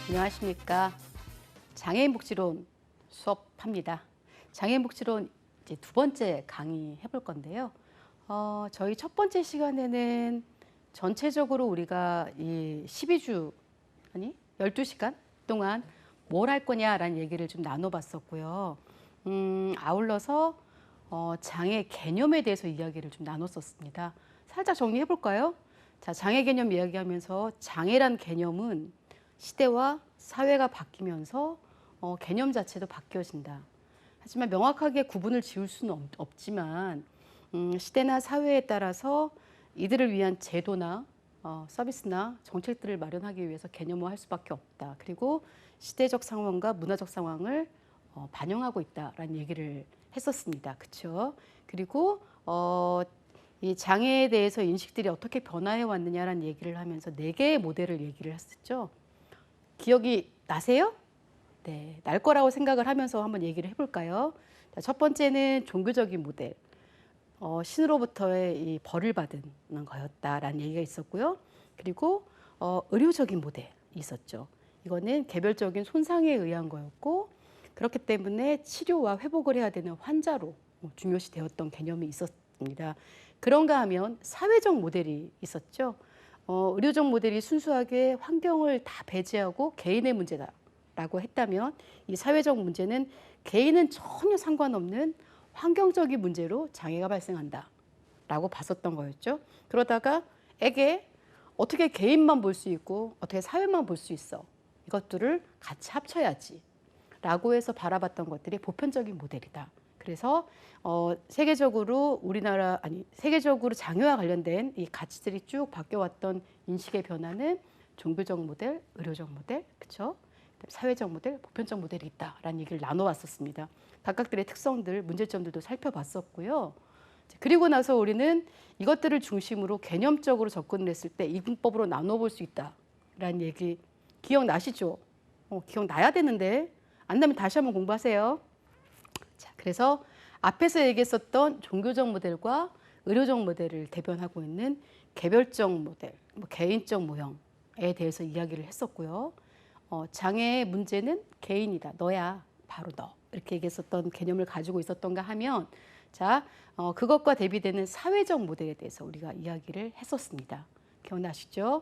안녕하십니까. 장애인복지론 수업합니다. 장애인복지론 이제 두 번째 강의 해볼 건데요. 저희 첫 번째 시간에는 전체적으로 우리가 이 12주, 아니 12시간 동안 뭘 할 거냐라는 얘기를 좀 나눠봤었고요. 아울러서 장애 개념에 대해서 이야기를 좀 나눴었습니다. 살짝 정리해 볼까요? 자, 장애 개념 이야기하면서 장애란 개념은 시대와 사회가 바뀌면서 개념 자체도 바뀌어진다. 하지만 명확하게 구분을 지을 수는 없지만 시대나 사회에 따라서 이들을 위한 제도나 서비스나 정책들을 마련하기 위해서 개념화할 수밖에 없다. 그리고 시대적 상황과 문화적 상황을 반영하고 있다라는 얘기를 했었습니다. 그렇죠? 그리고 이 장애에 대해서 인식들이 어떻게 변화해 왔느냐라는 얘기를 하면서 네 개의 모델을 얘기를 했었죠. 기억이 나세요? 네, 날 거라고 생각을 하면서 한번 얘기를 해볼까요? 자, 첫 번째는 종교적인 모델, 신으로부터의 이 벌을 받은 거였다라는 얘기가 있었고요. 그리고 의료적인 모델이 있었죠. 이거는 개별적인 손상에 의한 거였고, 그렇기 때문에 치료와 회복을 해야 되는 환자로 중요시 되었던 개념이 있었습니다. 그런가 하면 사회적 모델이 있었죠. 의료적 모델이 순수하게 환경을 다 배제하고 개인의 문제다라고 했다면, 이 사회적 문제는 개인은 전혀 상관없는 환경적인 문제로 장애가 발생한다라고 봤었던 거였죠. 그러다가 어떻게 개인만 볼 수 있고 어떻게 사회만 볼 수 있어, 이것들을 같이 합쳐야지 라고 해서 바라봤던 것들이 보편적인 모델이다. 그래서 세계적으로 세계적으로 장애와 관련된 이 가치들이 쭉 바뀌어왔던 인식의 변화는 종교적 모델, 의료적 모델, 그렇죠? 사회적 모델, 보편적 모델이 있다라는 얘기를 나눠왔었습니다. 각각들의 특성들, 문제점들도 살펴봤었고요. 그리고 나서 우리는 이것들을 중심으로 개념적으로 접근을 했을 때 이분법으로 나눠볼 수 있다라는 얘기 기억나시죠? 기억나야 되는데 안 나면 다시 한번 공부하세요. 자, 그래서 앞에서 얘기했었던 종교적 모델과 의료적 모델을 대변하고 있는 개별적 모델, 개인적 모형에 대해서 이야기를 했었고요. 장애의 문제는 개인이다. 너야. 바로 너. 이렇게 얘기했었던 개념을 가지고 있었던가 하면, 자, 그것과 대비되는 사회적 모델에 대해서 우리가 이야기를 했었습니다. 기억나시죠?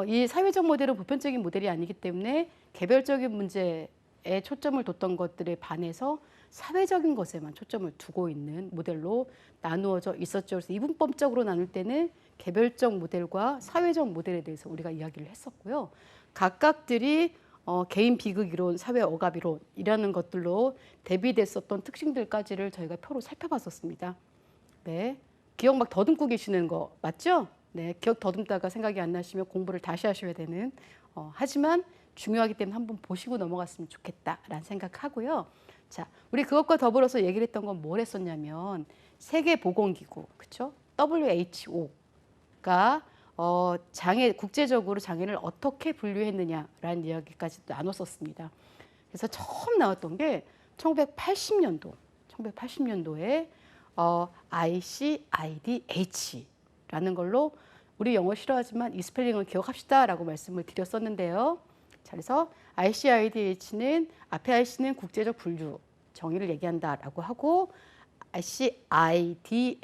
이 사회적 모델은 보편적인 모델이 아니기 때문에 개별적인 문제에 초점을 뒀던 것들에 반해서 사회적인 것에만 초점을 두고 있는 모델로 나누어져 있었죠. 그래서 이분법적으로 나눌 때는 개별적 모델과 사회적 모델에 대해서 우리가 이야기를 했었고요. 각각들이 개인 비극 이론, 사회 억압 이론이라는 것들로 대비됐었던 특징들까지를 저희가 표로 살펴봤었습니다. 네, 기억 막 더듬고 계시는 거 맞죠? 네, 기억 더듬다가 생각이 안 나시면 공부를 다시 하셔야 되는. 하지만 중요하기 때문에 한번 보시고 넘어갔으면 좋겠다라는 생각하고요. 자, 우리 그것과 더불어서 얘기를 했던 건 뭘 했었냐면 세계보건기구, 그렇죠? WHO가 국제적으로 장애를 어떻게 분류했느냐라는 이야기까지 나눴었습니다. 그래서 처음 나왔던 게 1980년도에 ICIDH라는 걸로, 우리 영어 싫어하지만 이 스펠링을 기억합시다라고 말씀을 드렸었는데요. 자, 그래서 ICIDH는 앞에 IC는 국제적 분류 정의를 얘기한다라고 하고, ICIDH의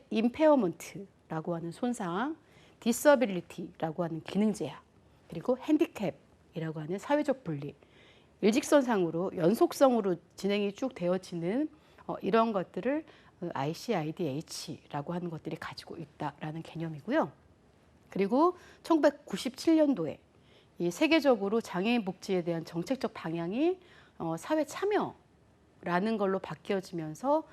임페어먼트라고 하는 손상, 디서빌리티라고 하는 기능 제약, 그리고 핸디캡이라고 하는 사회적 분리, 일직선상으로 연속성으로 진행이 쭉 되어지는 이런 것들을 ICIDH라고 하는 것들이 가지고 있다라는 개념이고요. 그리고 1997년도에 이 세계적으로 장애인 복지에 대한 정책적 방향이 사회 참여라는 걸로 바뀌어지면서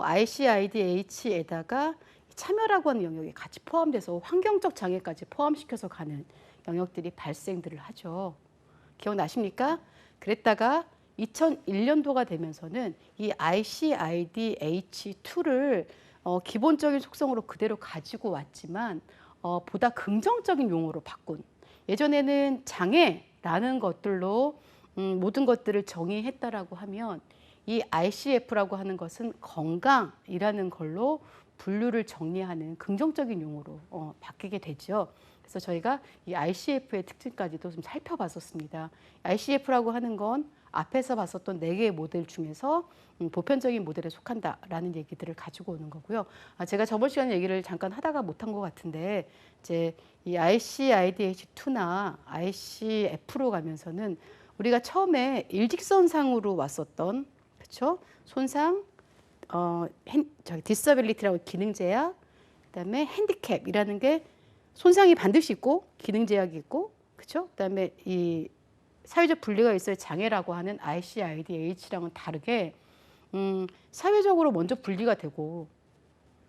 ICIDH에다가 참여라고 하는 영역이 같이 포함돼서 환경적 장애까지 포함시켜서 가는 영역들이 발생들을 하죠. 기억나십니까? 그랬다가 2001년도가 되면서는 이 ICIDH2를 기본적인 속성으로 그대로 가지고 왔지만 보다 긍정적인 용어로 바꾼, 예전에는 장애라는 것들로 모든 것들을 정의했다라고 하면 이 ICF라고 하는 것은 건강이라는 걸로 분류를 정리하는 긍정적인 용어로 바뀌게 되죠. 그래서 저희가 이 ICF의 특징까지도 좀 살펴봤었습니다. ICF라고 하는 건 앞에서 봤었던 4개의 모델 중에서 보편적인 모델에 속한다라는 얘기들을 가지고 오는 거고요. 제가 저번 시간에 얘기를 잠깐 하다가 못한 것 같은데 이제 이 ICIDH2나 ICF로 가면서는 우리가 처음에 일직선상으로 왔었던 그렇죠? 손상, 디서빌리티라고 기능 제약, 그다음에 핸디캡이라는 게 손상이 반드시 있고 기능 제약이 있고 그렇죠? 그다음에 이 사회적 분리가 있어야 장애라고 하는 ICIDH랑은 다르게 사회적으로 먼저 분리가 되고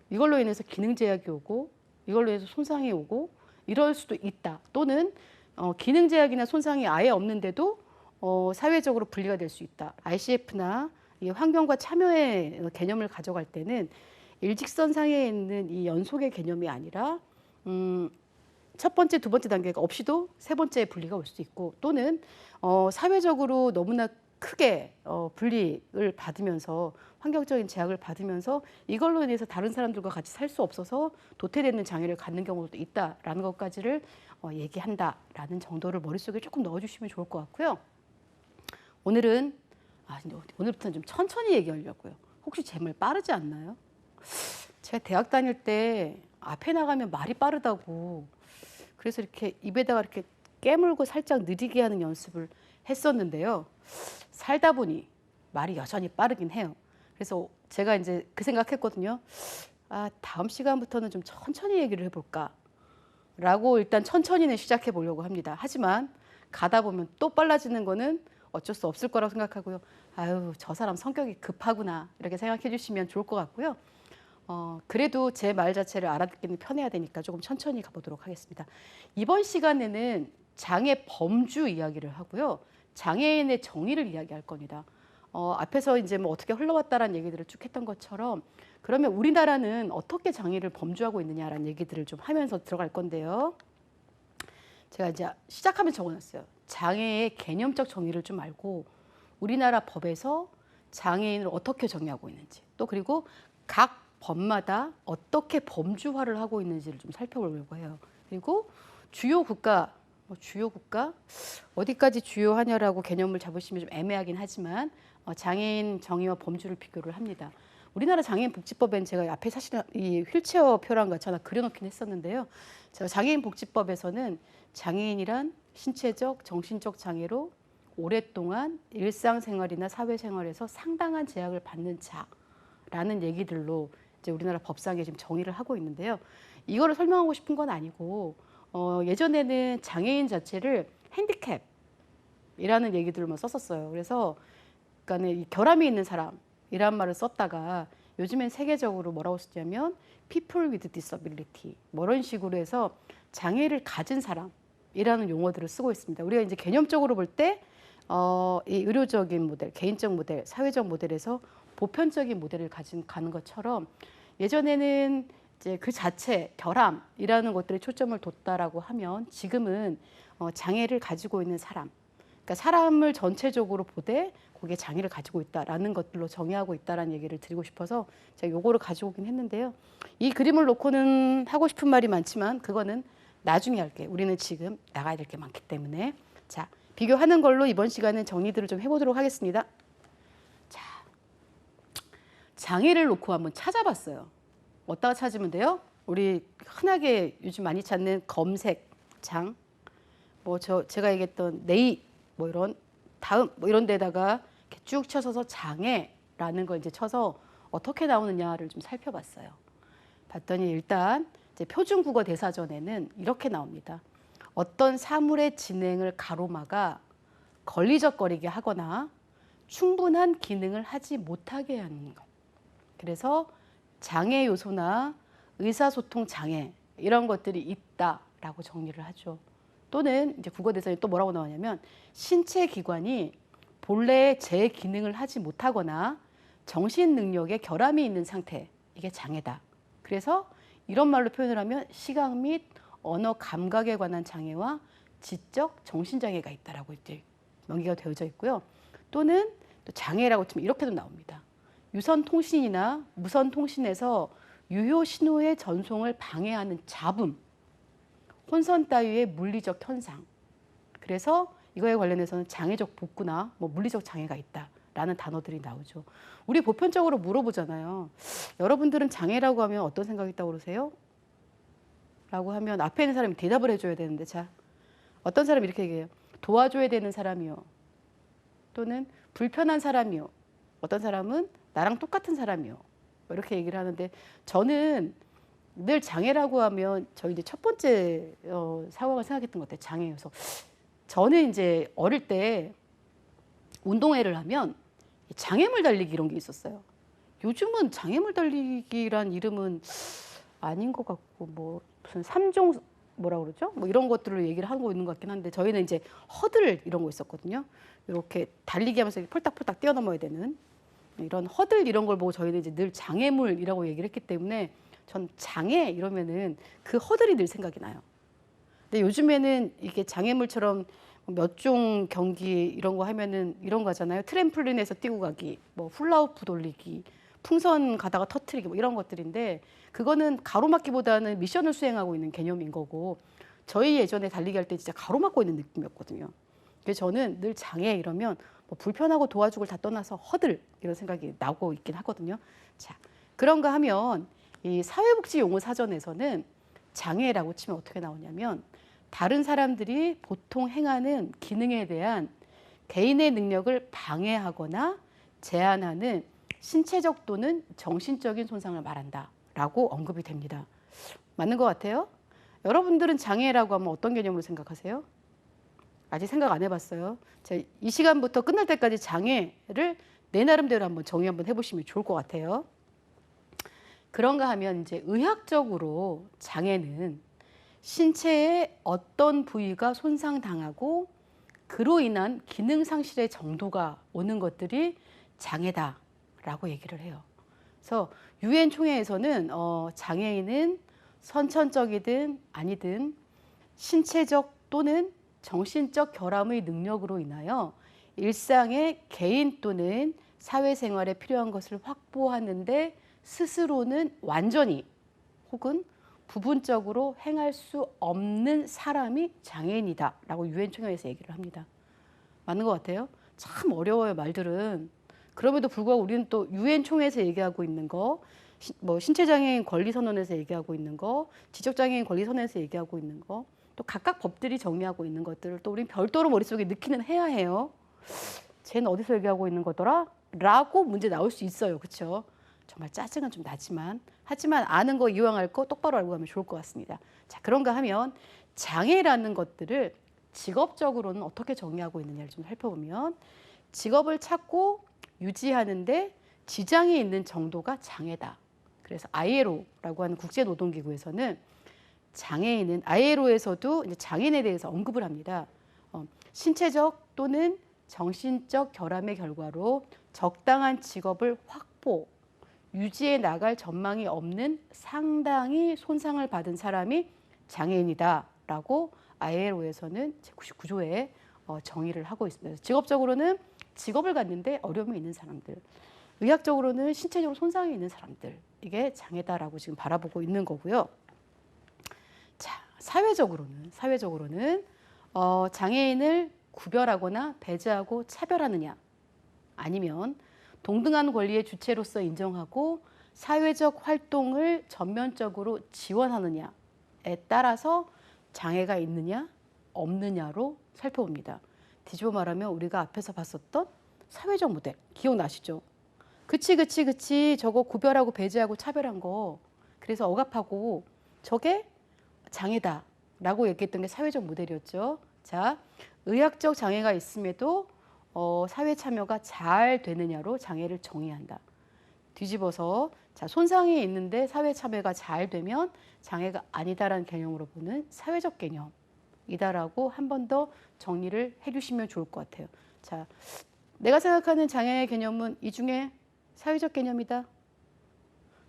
이걸로 인해서 기능 제약이 오고 이걸로 인해서 손상이 오고 이럴 수도 있다. 또는 기능 제약이나 손상이 아예 없는데도 사회적으로 분리가 될 수 있다. ICF나 이 환경과 참여의 개념을 가져갈 때는 일직선상에 있는 이 연속의 개념이 아니라 첫 번째, 두 번째 단계가 없이도 세 번째 분리가 올 수도 있고 또는 사회적으로 너무나 크게 분리를 받으면서 환경적인 제약을 받으면서 이걸로 인해서 다른 사람들과 같이 살 수 없어서 도태되는 장애를 갖는 경우도 있다라는 것까지를 얘기한다라는 정도를 머릿속에 조금 넣어주시면 좋을 것 같고요. 오늘부터는 좀 천천히 얘기하려고요. 혹시 제 말 빠르지 않나요? 제가 대학 다닐 때 앞에 나가면 말이 빠르다고 그래서 이렇게 입에다가 이렇게 깨물고 살짝 느리게 하는 연습을 했었는데요. 살다 보니 말이 여전히 빠르긴 해요. 그래서 제가 이제 그 생각했거든요. 다음 시간부터는 좀 천천히 얘기를 해볼까 라고 일단 천천히는 시작해 보려고 합니다. 하지만 가다 보면 또 빨라지는 거는 어쩔 수 없을 거라고 생각하고요. 저 사람 성격이 급하구나 이렇게 생각해 주시면 좋을 것 같고요. 그래도 제 말 자체를 알아듣기는 편해야 되니까 조금 천천히 가보도록 하겠습니다. 이번 시간에는 장애 범주 이야기를 하고요. 장애인의 정의를 이야기할 겁니다. 앞에서 이제 뭐 어떻게 흘러왔다라는 얘기들을 쭉 했던 것처럼 그러면 우리나라는 어떻게 장애를 범주하고 있느냐라는 얘기들을 좀 하면서 들어갈 건데요. 제가 이제 시작하면 적어놨어요. 장애의 개념적 정의를 좀 알고 우리나라 법에서 장애인을 어떻게 정의하고 있는지 또 그리고 각 법마다 어떻게 범주화를 하고 있는지를 좀 살펴보려고 해요. 그리고 주요 국가 어디까지 주요하냐라고 개념을 잡으시면 좀 애매하긴 하지만 장애인 정의와 범주를 비교를 합니다. 우리나라 장애인 복지법엔 제가 앞에 사실 이 휠체어 표랑 같이 하나 그려놓긴 했었는데요. 제가 장애인 복지법에서는 장애인이란 신체적, 정신적 장애로 오랫동안 일상생활이나 사회생활에서 상당한 제약을 받는 자라는 얘기들로 이제 우리나라 법상에 지금 정의를 하고 있는데요. 이거를 설명하고 싶은 건 아니고 예전에는 장애인 자체를 핸디캡이라는 얘기들만 썼었어요. 그래서 그러니까 이 결함이 있는 사람이란 말을 썼다가 요즘엔 세계적으로 뭐라고 쓰냐면 people with disability 뭐 이런 식으로 해서 장애를 가진 사람이라는 용어들을 쓰고 있습니다. 우리가 이제 개념적으로 볼 때 이 의료적인 모델, 개인적 모델, 사회적 모델에서 보편적인 모델을 가는 것처럼 예전에는 이제 그 자체 결함이라는 것들에 초점을 뒀다라고 하면 지금은 장애를 가지고 있는 사람, 그러니까 사람을 전체적으로 보되 거기에 장애를 가지고 있다라는 것들로 정의하고 있다라는 얘기를 드리고 싶어서 제가 요거를 가지고 오긴 했는데요. 이 그림을 놓고는 하고 싶은 말이 많지만 그거는 나중에 할게요. 우리는 지금 나가야 될 게 많기 때문에. 자, 비교하는 걸로 이번 시간은 정리들을 좀 해보도록 하겠습니다. 자, 장애를 놓고 한번 찾아봤어요. 어디다가 찾으면 돼요? 우리 흔하게 요즘 많이 찾는 검색창, 뭐 제가 얘기했던 네이, 뭐 이런 다음 뭐 이런 데다가 이렇게 쭉 쳐서 장애라는 걸 이제 쳐서 어떻게 나오느냐를 좀 살펴봤어요. 봤더니 일단 이제 표준 국어 대사전에는 이렇게 나옵니다. 어떤 사물의 진행을 가로막아 걸리적거리게 하거나 충분한 기능을 하지 못하게 하는 것. 그래서 장애 요소나 의사소통 장애 이런 것들이 있다라고 정리를 하죠. 또는 이제 국어 대사에 또 뭐라고 나오냐면 신체 기관이 본래의 제 기능을 하지 못하거나 정신 능력에 결함이 있는 상태, 이게 장애다. 그래서 이런 말로 표현을 하면 시각 및 언어 감각에 관한 장애와 지적 정신장애가 있다라고 이제 명기가 되어져 있고요. 또는 또 장애라고 치면 이렇게도 나옵니다. 유선 통신이나 무선 통신에서 유효 신호의 전송을 방해하는 잡음, 혼선 따위의 물리적 현상. 그래서 이거에 관련해서는 장애적 복구나 뭐 물리적 장애가 있다라는 단어들이 나오죠. 우리 보편적으로 물어보잖아요. 여러분들은 장애라고 하면 어떤 생각이 있다고 그러세요? 라고 하면 앞에 있는 사람이 대답을 해줘야 되는데, 자, 어떤 사람이 이렇게 얘기해요. 도와줘야 되는 사람이요. 또는 불편한 사람이요. 어떤 사람은 나랑 똑같은 사람이요. 이렇게 얘기를 하는데, 저는 늘 장애라고 하면 저 이제 첫 번째 상황을 생각했던 것 같아요. 장애여서. 저는 이제 어릴 때 운동회를 하면 장애물 달리기 이런 게 있었어요. 요즘은 장애물 달리기란 이름은 아닌 것 같고, 뭐 무슨 3종 뭐라 그러죠? 뭐 이런 것들을 얘기를 하고 있는 것 같긴 한데, 저희는 이제 허들 이런 거 있었거든요. 이렇게 달리기 하면서 폴딱폴딱 뛰어넘어야 되는 이런 허들 이런 걸 보고 저희는 이제 늘 장애물이라고 얘기를 했기 때문에 전 장애 이러면은 그 허들이 늘 생각이 나요. 근데 요즘에는 이게 장애물처럼 몇 종 경기 이런 거 하면은 이런 거 하잖아요. 트램플린에서 뛰고 가기, 뭐 훌라후프 돌리기, 풍선 가다가 터트리기 뭐 이런 것들인데, 그거는 가로막기보다는 미션을 수행하고 있는 개념인 거고, 저희 예전에 달리기 할 때 진짜 가로막고 있는 느낌이었거든요. 그래서 저는 늘 장애 이러면 뭐 불편하고 도와주고를 다 떠나서 허들 이런 생각이 나고 있긴 하거든요. 자, 그런가 하면 이 사회복지용어사전에서는 장애라고 치면 어떻게 나오냐면, 다른 사람들이 보통 행하는 기능에 대한 개인의 능력을 방해하거나 제한하는 신체적 또는 정신적인 손상을 말한다라고 언급이 됩니다. 맞는 것 같아요? 여러분들은 장애라고 하면 어떤 개념으로 생각하세요? 아직 생각 안 해봤어요. 자, 이 시간부터 끝날 때까지 장애를 내 나름대로 한번 정의 한번 해보시면 좋을 것 같아요. 그런가 하면 이제 의학적으로 장애는 신체의 어떤 부위가 손상당하고 그로 인한 기능 상실의 정도가 오는 것들이 장애다라고 얘기를 해요. 그래서 유엔 총회에서는 장애인은 선천적이든 아니든 신체적 또는 정신적 결함의 능력으로 인하여 일상의 개인 또는 사회생활에 필요한 것을 확보하는데 스스로는 완전히 혹은 부분적으로 행할 수 없는 사람이 장애인이다라고 유엔 총회에서 얘기를 합니다. 맞는 것 같아요? 참 어려워요, 말들은. 그럼에도 불구하고 우리는 또 유엔 총회에서 얘기하고 있는 거, 뭐 신체장애인 권리선언에서 얘기하고 있는 거, 지적장애인 권리선언에서 얘기하고 있는 거, 또 각각 법들이 정의하고 있는 것들을 또 우린 별도로 머릿속에 넣기는 해야 해요. 쟤는 어디서 얘기하고 있는 거더라? 라고 문제 나올 수 있어요. 그렇죠? 정말 짜증은 좀 나지만, 하지만 아는 거 이왕 할 거 똑바로 알고 가면 좋을 것 같습니다. 자, 그런가 하면 장애라는 것들을 직업적으로는 어떻게 정의하고 있느냐를 좀 살펴보면, 직업을 찾고 유지하는데 지장이 있는 정도가 장애다. 그래서 ILO라고 하는 국제노동기구에서는 장애인은, ILO에서도 이제 장애인에 대해서 언급을 합니다. 신체적 또는 정신적 결함의 결과로 적당한 직업을 확보, 유지해 나갈 전망이 없는 상당히 손상을 받은 사람이 장애인이다라고 ILO에서는 제99조에 정의를 하고 있습니다. 직업적으로는 직업을 갖는데 어려움이 있는 사람들, 의학적으로는 신체적으로 손상이 있는 사람들, 이게 장애다라고 지금 바라보고 있는 거고요. 자, 사회적으로는 장애인을 구별하거나 배제하고 차별하느냐, 아니면 동등한 권리의 주체로서 인정하고 사회적 활동을 전면적으로 지원하느냐에 따라서 장애가 있느냐 없느냐로 살펴봅니다. 뒤집어 말하면 우리가 앞에서 봤었던 사회적 모델 기억나시죠? 그치 저거 구별하고 배제하고 차별한 거, 그래서 억압하고 저게 장애다라고 얘기했던 게 사회적 모델이었죠. 자, 의학적 장애가 있음에도 사회 참여가 잘 되느냐로 장애를 정의한다. 뒤집어서, 자, 손상이 있는데 사회 참여가 잘 되면 장애가 아니다라는 개념으로 보는 사회적 개념이다라고 한 번 더 정리를 해주시면 좋을 것 같아요. 자, 내가 생각하는 장애의 개념은 이 중에 사회적 개념이다.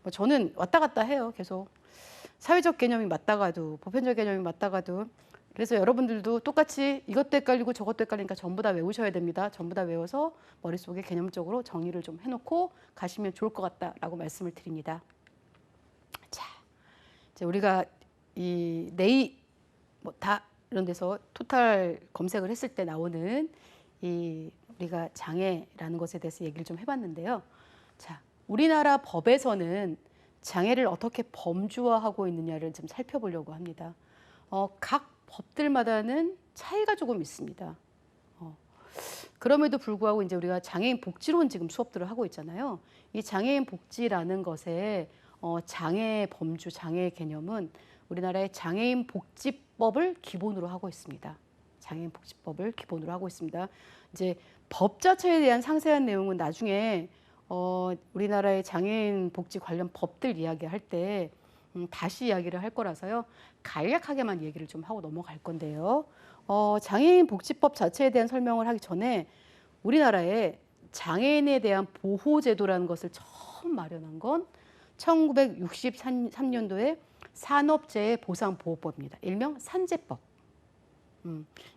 뭐 저는 왔다 갔다 해요, 계속. 사회적 개념이 맞다가도 보편적 개념이 맞다가도. 그래서 여러분들도 똑같이 이것도 헷갈리고 저것도 헷갈리니까 전부 다 외우셔야 됩니다. 전부 다 외워서 머릿속에 개념적으로 정리를 좀 해놓고 가시면 좋을 것 같다라고 말씀을 드립니다. 이제 우리가 이 뭐 다 이런 데서 토탈 검색을 했을 때 나오는 이 우리가 장애라는 것에 대해서 얘기를 좀 해봤는데요. 자, 우리나라 법에서는 장애를 어떻게 범주화하고 있느냐를 좀 살펴보려고 합니다. 각 법들마다는 차이가 조금 있습니다. 그럼에도 불구하고 이제 우리가 장애인 복지론 지금 수업들을 하고 있잖아요. 이 장애인 복지라는 것에 장애 범주, 장애 개념은 우리나라의 장애인 복지법을 기본으로 하고 있습니다. 장애인 복지법을 기본으로 하고 있습니다. 이제 법 자체에 대한 상세한 내용은 나중에 우리나라의 장애인 복지 관련 법들 이야기할 때 다시 이야기를 할 거라서요. 간략하게만 얘기를 좀 하고 넘어갈 건데요. 장애인 복지법 자체에 대한 설명을 하기 전에 우리나라에 장애인에 대한 보호제도라는 것을 처음 마련한 건 1963년도에 산업재해보상보호법입니다. 일명 산재법.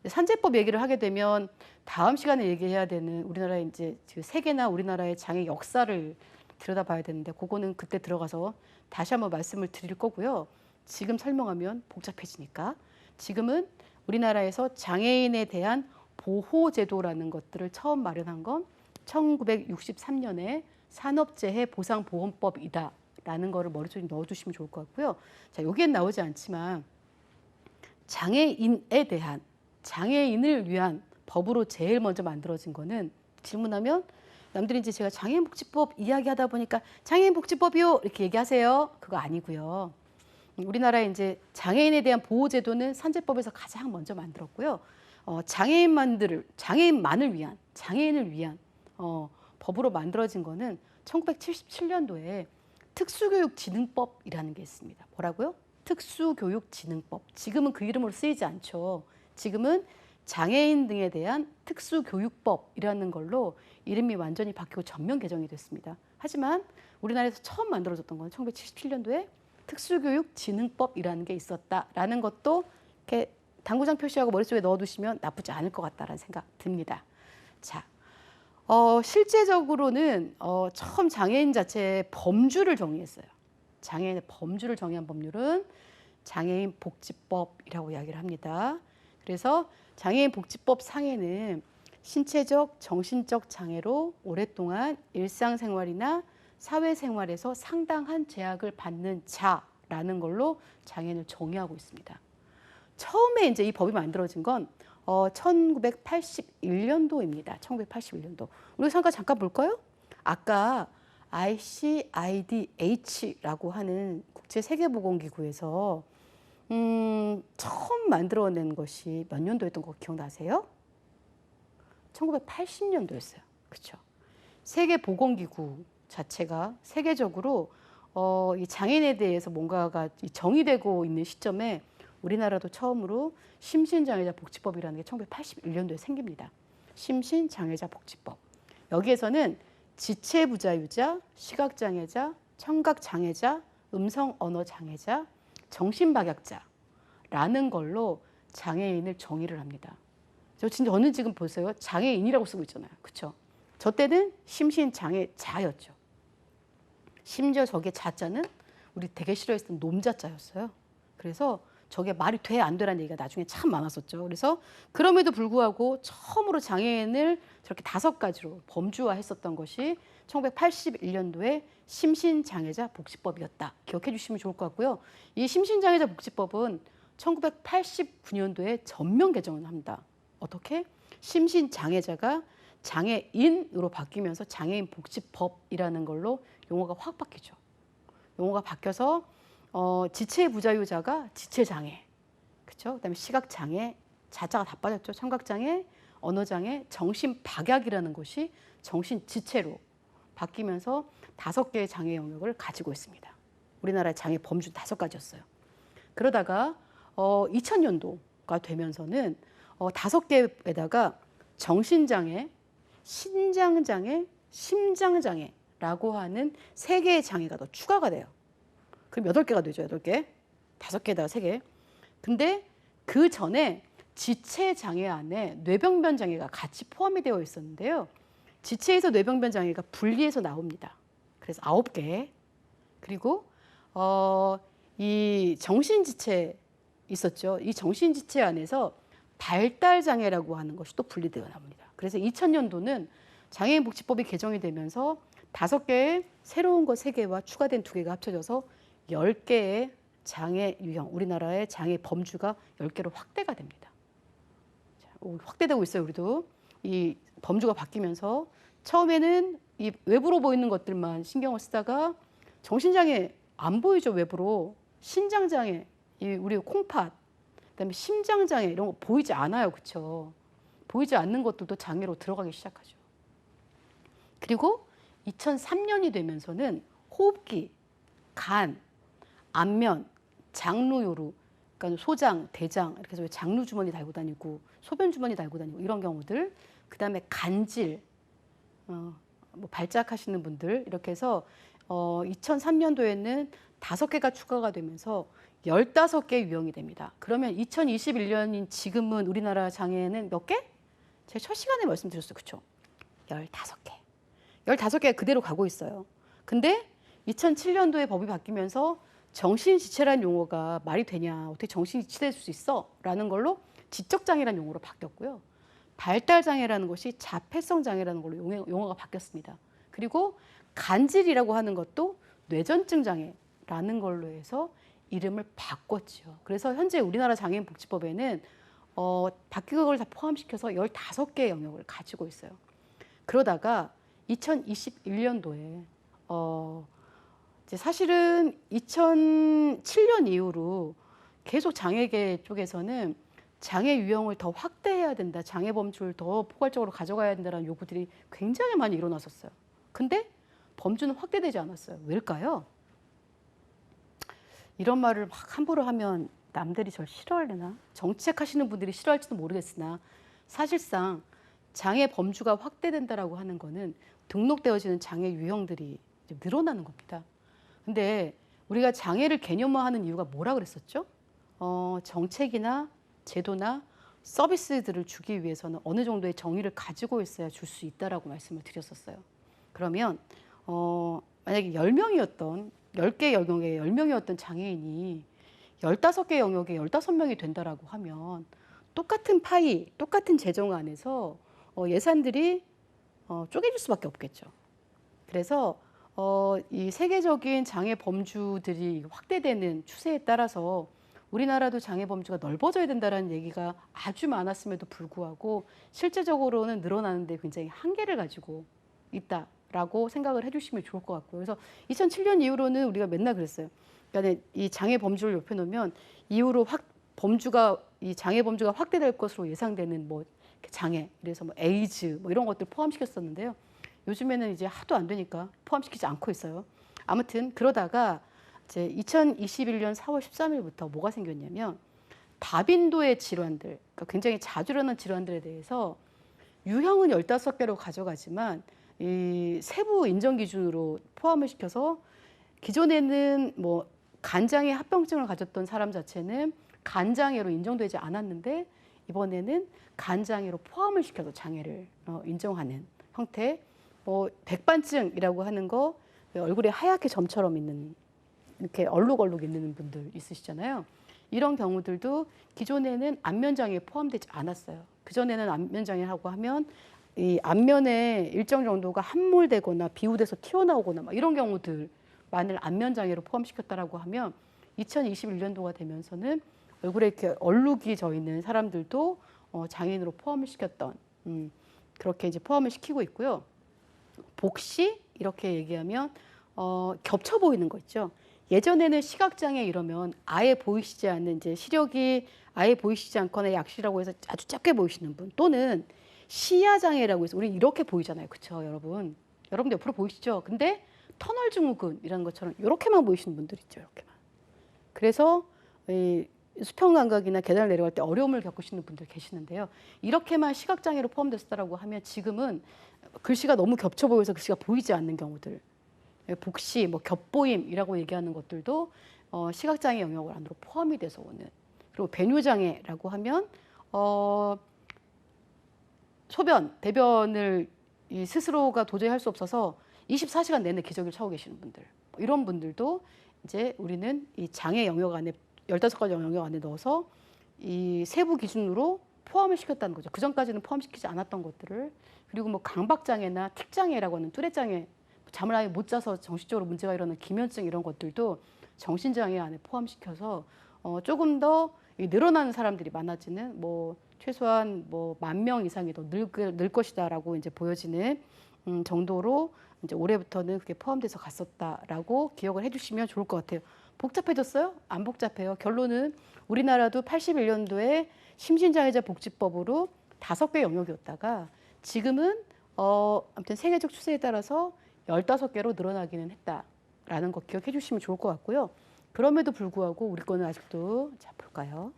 산재법 얘기를 하게 되면 다음 시간에 얘기해야 되는 우리나라의 이제 세계나 우리나라의 장애 역사를 들여다봐야 되는데 그거는 그때 들어가서 다시 한번 말씀을 드릴 거고요. 지금 설명하면 복잡해지니까 지금은 우리나라에서 장애인에 대한 보호제도라는 것들을 처음 마련한 건 1963년에 산업재해보상보험법이다라는 거를 머릿속에 넣어주시면 좋을 것 같고요. 자, 여기엔 나오지 않지만 장애인에 대한 장애인을 위한 법으로 제일 먼저 만들어진 거는 질문하면 남들이 이제 제가 장애인복지법 이야기하다 보니까 장애인복지법이요 이렇게 얘기하세요. 그거 아니고요. 우리나라에 이제 장애인에 대한 보호제도는 산재법에서 가장 먼저 만들었고요. 장애인만을 위한 장애인을 위한 법으로 만들어진 거는 1977년도에 특수교육진흥법이라는 게 있습니다. 뭐라고요? 특수교육진흥법. 지금은 그 이름으로 쓰이지 않죠. 지금은 장애인 등에 대한 특수교육법이라는 걸로 이름이 완전히 바뀌고 전면 개정이 됐습니다. 하지만 우리나라에서 처음 만들어졌던 건 1977년도에 특수교육진흥법이라는 게 있었다라는 것도 이렇게 당구장 표시하고 머릿속에 넣어두시면 나쁘지 않을 것 같다라는 생각 듭니다. 자, 실제적으로는 처음 장애인 자체의 범주를 정의했어요. 장애인의 범주를 정의한 법률은 장애인 복지법이라고 이야기를 합니다. 그래서 장애인 복지법 상에는 신체적, 정신적 장애로 오랫동안 일상생활이나 사회생활에서 상당한 제약을 받는 자라는 걸로 장애인을 정의하고 있습니다. 처음에 이제 이 법이 만들어진 건 1981년도입니다. 1981년도. 우리 잠깐 볼까요? 아까 ICIDH라고 하는 국제세계보건기구에서 처음 만들어낸 것이 몇 년도였던 거 기억나세요? 1980년도였어요. 그렇죠? 세계보건기구 자체가 세계적으로 이 장애인에 대해서 뭔가가 정의되고 있는 시점에 우리나라도 처음으로 심신장애자 복지법이라는 게 1981년도에 생깁니다. 심신장애자 복지법. 여기에서는 지체부자유자, 시각장애자, 청각장애자, 음성언어장애자, 정신박약자라는 걸로 장애인을 정의를 합니다. 저는 지금 보세요. 장애인이라고 쓰고 있잖아요. 그렇죠? 저 때는 심신장애자였죠. 심지어 저게 자자는 우리 되게 싫어했던 놈자자였어요. 그래서 저게 말이 돼 안 되라는 얘기가 나중에 참 많았었죠. 그래서 그럼에도 불구하고 처음으로 장애인을 저렇게 5가지로 범주화했었던 것이 1981년도에 심신장애자 복지법이었다. 기억해 주시면 좋을 것 같고요. 이 심신장애자 복지법은 1989년도에 전면 개정을 합니다. 어떻게? 심신장애자가 장애인으로 바뀌면서 장애인 복지법이라는 걸로 용어가 확 바뀌죠. 용어가 바뀌어서 지체부자유자가 지체장애, 그렇죠? 그다음에 시각장애, 자자가 다 빠졌죠. 청각장애, 언어장애, 정신박약이라는 것이 정신지체로 바뀌면서 5개의 장애 영역을 가지고 있습니다. 우리나라의 장애 범주 5가지였어요. 그러다가 2000년도가 되면서는 5개에다가 정신장애, 신장장애, 심장장애라고 하는 3개의 장애가 더 추가가 돼요. 그럼 8개가 되죠. 8개. 5개에다가 3개. 근데 그 전에 지체장애 안에 뇌병변 장애가 같이 포함이 되어 있었는데요. 지체에서 뇌병변 장애가 분리해서 나옵니다. 그래서 9개. 그리고 이 정신지체 있었죠. 이 정신지체 안에서 발달장애라고 하는 것이 또 분리되어 나옵니다. 그래서 2000년도는 장애인복지법이 개정이 되면서 5개의 새로운 것 3개와 추가된 2개가 합쳐져서 10개의 장애 유형, 우리나라의 장애 범주가 10개로 확대가 됩니다. 확대되고 있어요. 우리도 이 범주가 바뀌면서 처음에는 이 외부로 보이는 것들만 신경을 쓰다가 정신장애 안 보이죠. 외부로 신장장애, 우리 콩팥, 그다음에 심장장애 이런 거 보이지 않아요. 그렇죠? 보이지 않는 것들도 장애로 들어가기 시작하죠. 그리고 2003년이 되면서는 호흡기, 간, 안면, 장루요루, 그러니까 소장, 대장 이렇게 해서 장루 주머니 달고 다니고 소변 주머니 달고 다니고 이런 경우들, 그다음에 간질, 뭐 발작하시는 분들 이렇게 해서 2003년도에는 5개가 추가가 되면서 15개 유형이 됩니다. 그러면 2021년인 지금은 우리나라 장애는 몇 개? 제가 첫 시간에 말씀드렸어요. 그렇죠? 15개. 15개가 그대로 가고 있어요. 근데 2007년도에 법이 바뀌면서 정신지체라는 용어가 말이 되냐, 어떻게 정신이 지체될 수 있어? 라는 걸로 지적장애라는 용어로 바뀌었고요. 발달장애라는 것이 자폐성장애라는 걸로 용어가 바뀌었습니다. 그리고 간질이라고 하는 것도 뇌전증 장애라는 걸로 해서 이름을 바꿨죠. 그래서 현재 우리나라 장애인복지법에는 바뀐 걸 다 포함시켜서 15개의 영역을 가지고 있어요. 그러다가 2021년도에 이제 사실은 2007년 이후로 계속 장애계 쪽에서는 장애 유형을 더 확대해야 된다, 장애 범주를 더 포괄적으로 가져가야 된다는 요구들이 굉장히 많이 일어났었어요. 근데 범주는 확대되지 않았어요. 왜일까요? 이런 말을 막 함부로 하면 남들이 절 싫어하려나? 정책하시는 분들이 싫어할지도 모르겠으나 사실상 장애 범주가 확대된다라고 하는 거는 등록되어지는 장애 유형들이 늘어나는 겁니다. 근데 우리가 장애를 개념화하는 이유가 뭐라 그랬었죠? 정책이나 제도나 서비스들을 주기 위해서는 어느 정도의 정의를 가지고 있어야 줄 수 있다라고 말씀을 드렸었어요. 그러면 만약에 10명이었던 10개 영역에 10명이었던 장애인이 15개 영역에 15명이 된다라고 하면 똑같은 파이, 똑같은 재정 안에서 예산들이 쪼개질 수밖에 없겠죠. 그래서 이 세계적인 장애 범주들이 확대되는 추세에 따라서 우리나라도 장애 범주가 넓어져야 된다는 얘기가 아주 많았음에도 불구하고 실제적으로는 늘어나는데 굉장히 한계를 가지고 있다라고 생각을 해주시면 좋을 것 같고요. 그래서 2007년 이후로는 우리가 맨날 그랬어요. 그러니까 이 장애 범주를 높여놓으면 이후로 이 장애 범주가 확대될 것으로 예상되는 뭐 장애, 그래서 뭐 에이즈 뭐 이런 것들 포함시켰었는데요. 요즘에는 이제 하도 안 되니까 포함시키지 않고 있어요. 아무튼 그러다가 이제 2021년 4월 13일부터 뭐가 생겼냐면 다빈도의 질환들, 그러니까 굉장히 자주 일어나는 질환들에 대해서 유형은 15개로 가져가지만 이 세부 인정 기준으로 포함을 시켜서 기존에는 뭐 간장애 합병증을 가졌던 사람 자체는 간장애로 인정되지 않았는데 이번에는 간장애로 포함을 시켜서 장애를 인정하는 형태. 뭐 백반증이라고 하는 거, 얼굴에 하얗게 점처럼 있는 이렇게 얼룩얼룩 있는 분들 있으시잖아요. 이런 경우들도 기존에는 안면장애에 포함되지 않았어요. 그전에는 안면장애라고 하면 이 안면에 일정 정도가 함몰되거나 비우돼서 튀어나오거나 막 이런 경우들만을 안면장애로 포함시켰다라고 하면 2021년도가 되면서는 얼굴에 이렇게 얼룩이 져 있는 사람들도 장애인으로 포함을 시켰던 그렇게 이제 포함을 시키고 있고요. 복시 이렇게 얘기하면 겹쳐 보이는 거 있죠. 예전에는 시각장애 이러면 아예 보이시지 않는 이제 시력이 아예 보이시지 않거나 약시라고 해서 아주 작게 보이시는 분 또는 시야장애라고 해서 우리 이렇게 보이잖아요. 그렇죠, 여러분? 여러분들 옆으로 보이시죠? 근데 터널 증후군이라는 것처럼 이렇게만 보이시는 분들 있죠. 이렇게만. 그래서 이 수평 감각이나 계단을 내려갈 때 어려움을 겪으시는 분들 계시는데요. 이렇게만 시각장애로 포함됐다라고 하면 지금은 글씨가 너무 겹쳐 보여서 글씨가 보이지 않는 경우들, 복시, 뭐 겹보임이라고 얘기하는 것들도 시각장애 영역 안으로 포함이 돼서 오는. 그리고 배뇨장애라고 하면 소변, 대변을 스스로가 도저히 할 수 없어서 24시간 내내 기저귀를 차고 계시는 분들, 이런 분들도 이제 우리는 이 장애 영역 안에 15가지 영역 안에 넣어서 이 세부 기준으로 포함을 시켰다는 거죠. 그전까지는 포함시키지 않았던 것들을. 그리고 뭐 강박장애나 틱장애라고 하는 뚜레장애, 잠을 아예 못 자서 정신적으로 문제가 일어나는 기면증 이런 것들도 정신장애 안에 포함시켜서 조금 더 늘어나는 사람들이 많아지는 뭐 최소한 뭐 10,000명 이상이 더 늘 것이다라고 이제 보여지는 정도로 이제 올해부터는 그게 포함돼서 갔었다라고 기억을 해주시면 좋을 것 같아요. 복잡해졌어요? 안 복잡해요. 결론은 우리나라도 81년도에 심신장애자 복지법으로 5개 영역이었다가 지금은 아무튼 세계적 추세에 따라서 15개로 늘어나기는 했다라는 거 기억해 주시면 좋을 것 같고요. 그럼에도 불구하고 우리 거는 아직도 자 볼까요?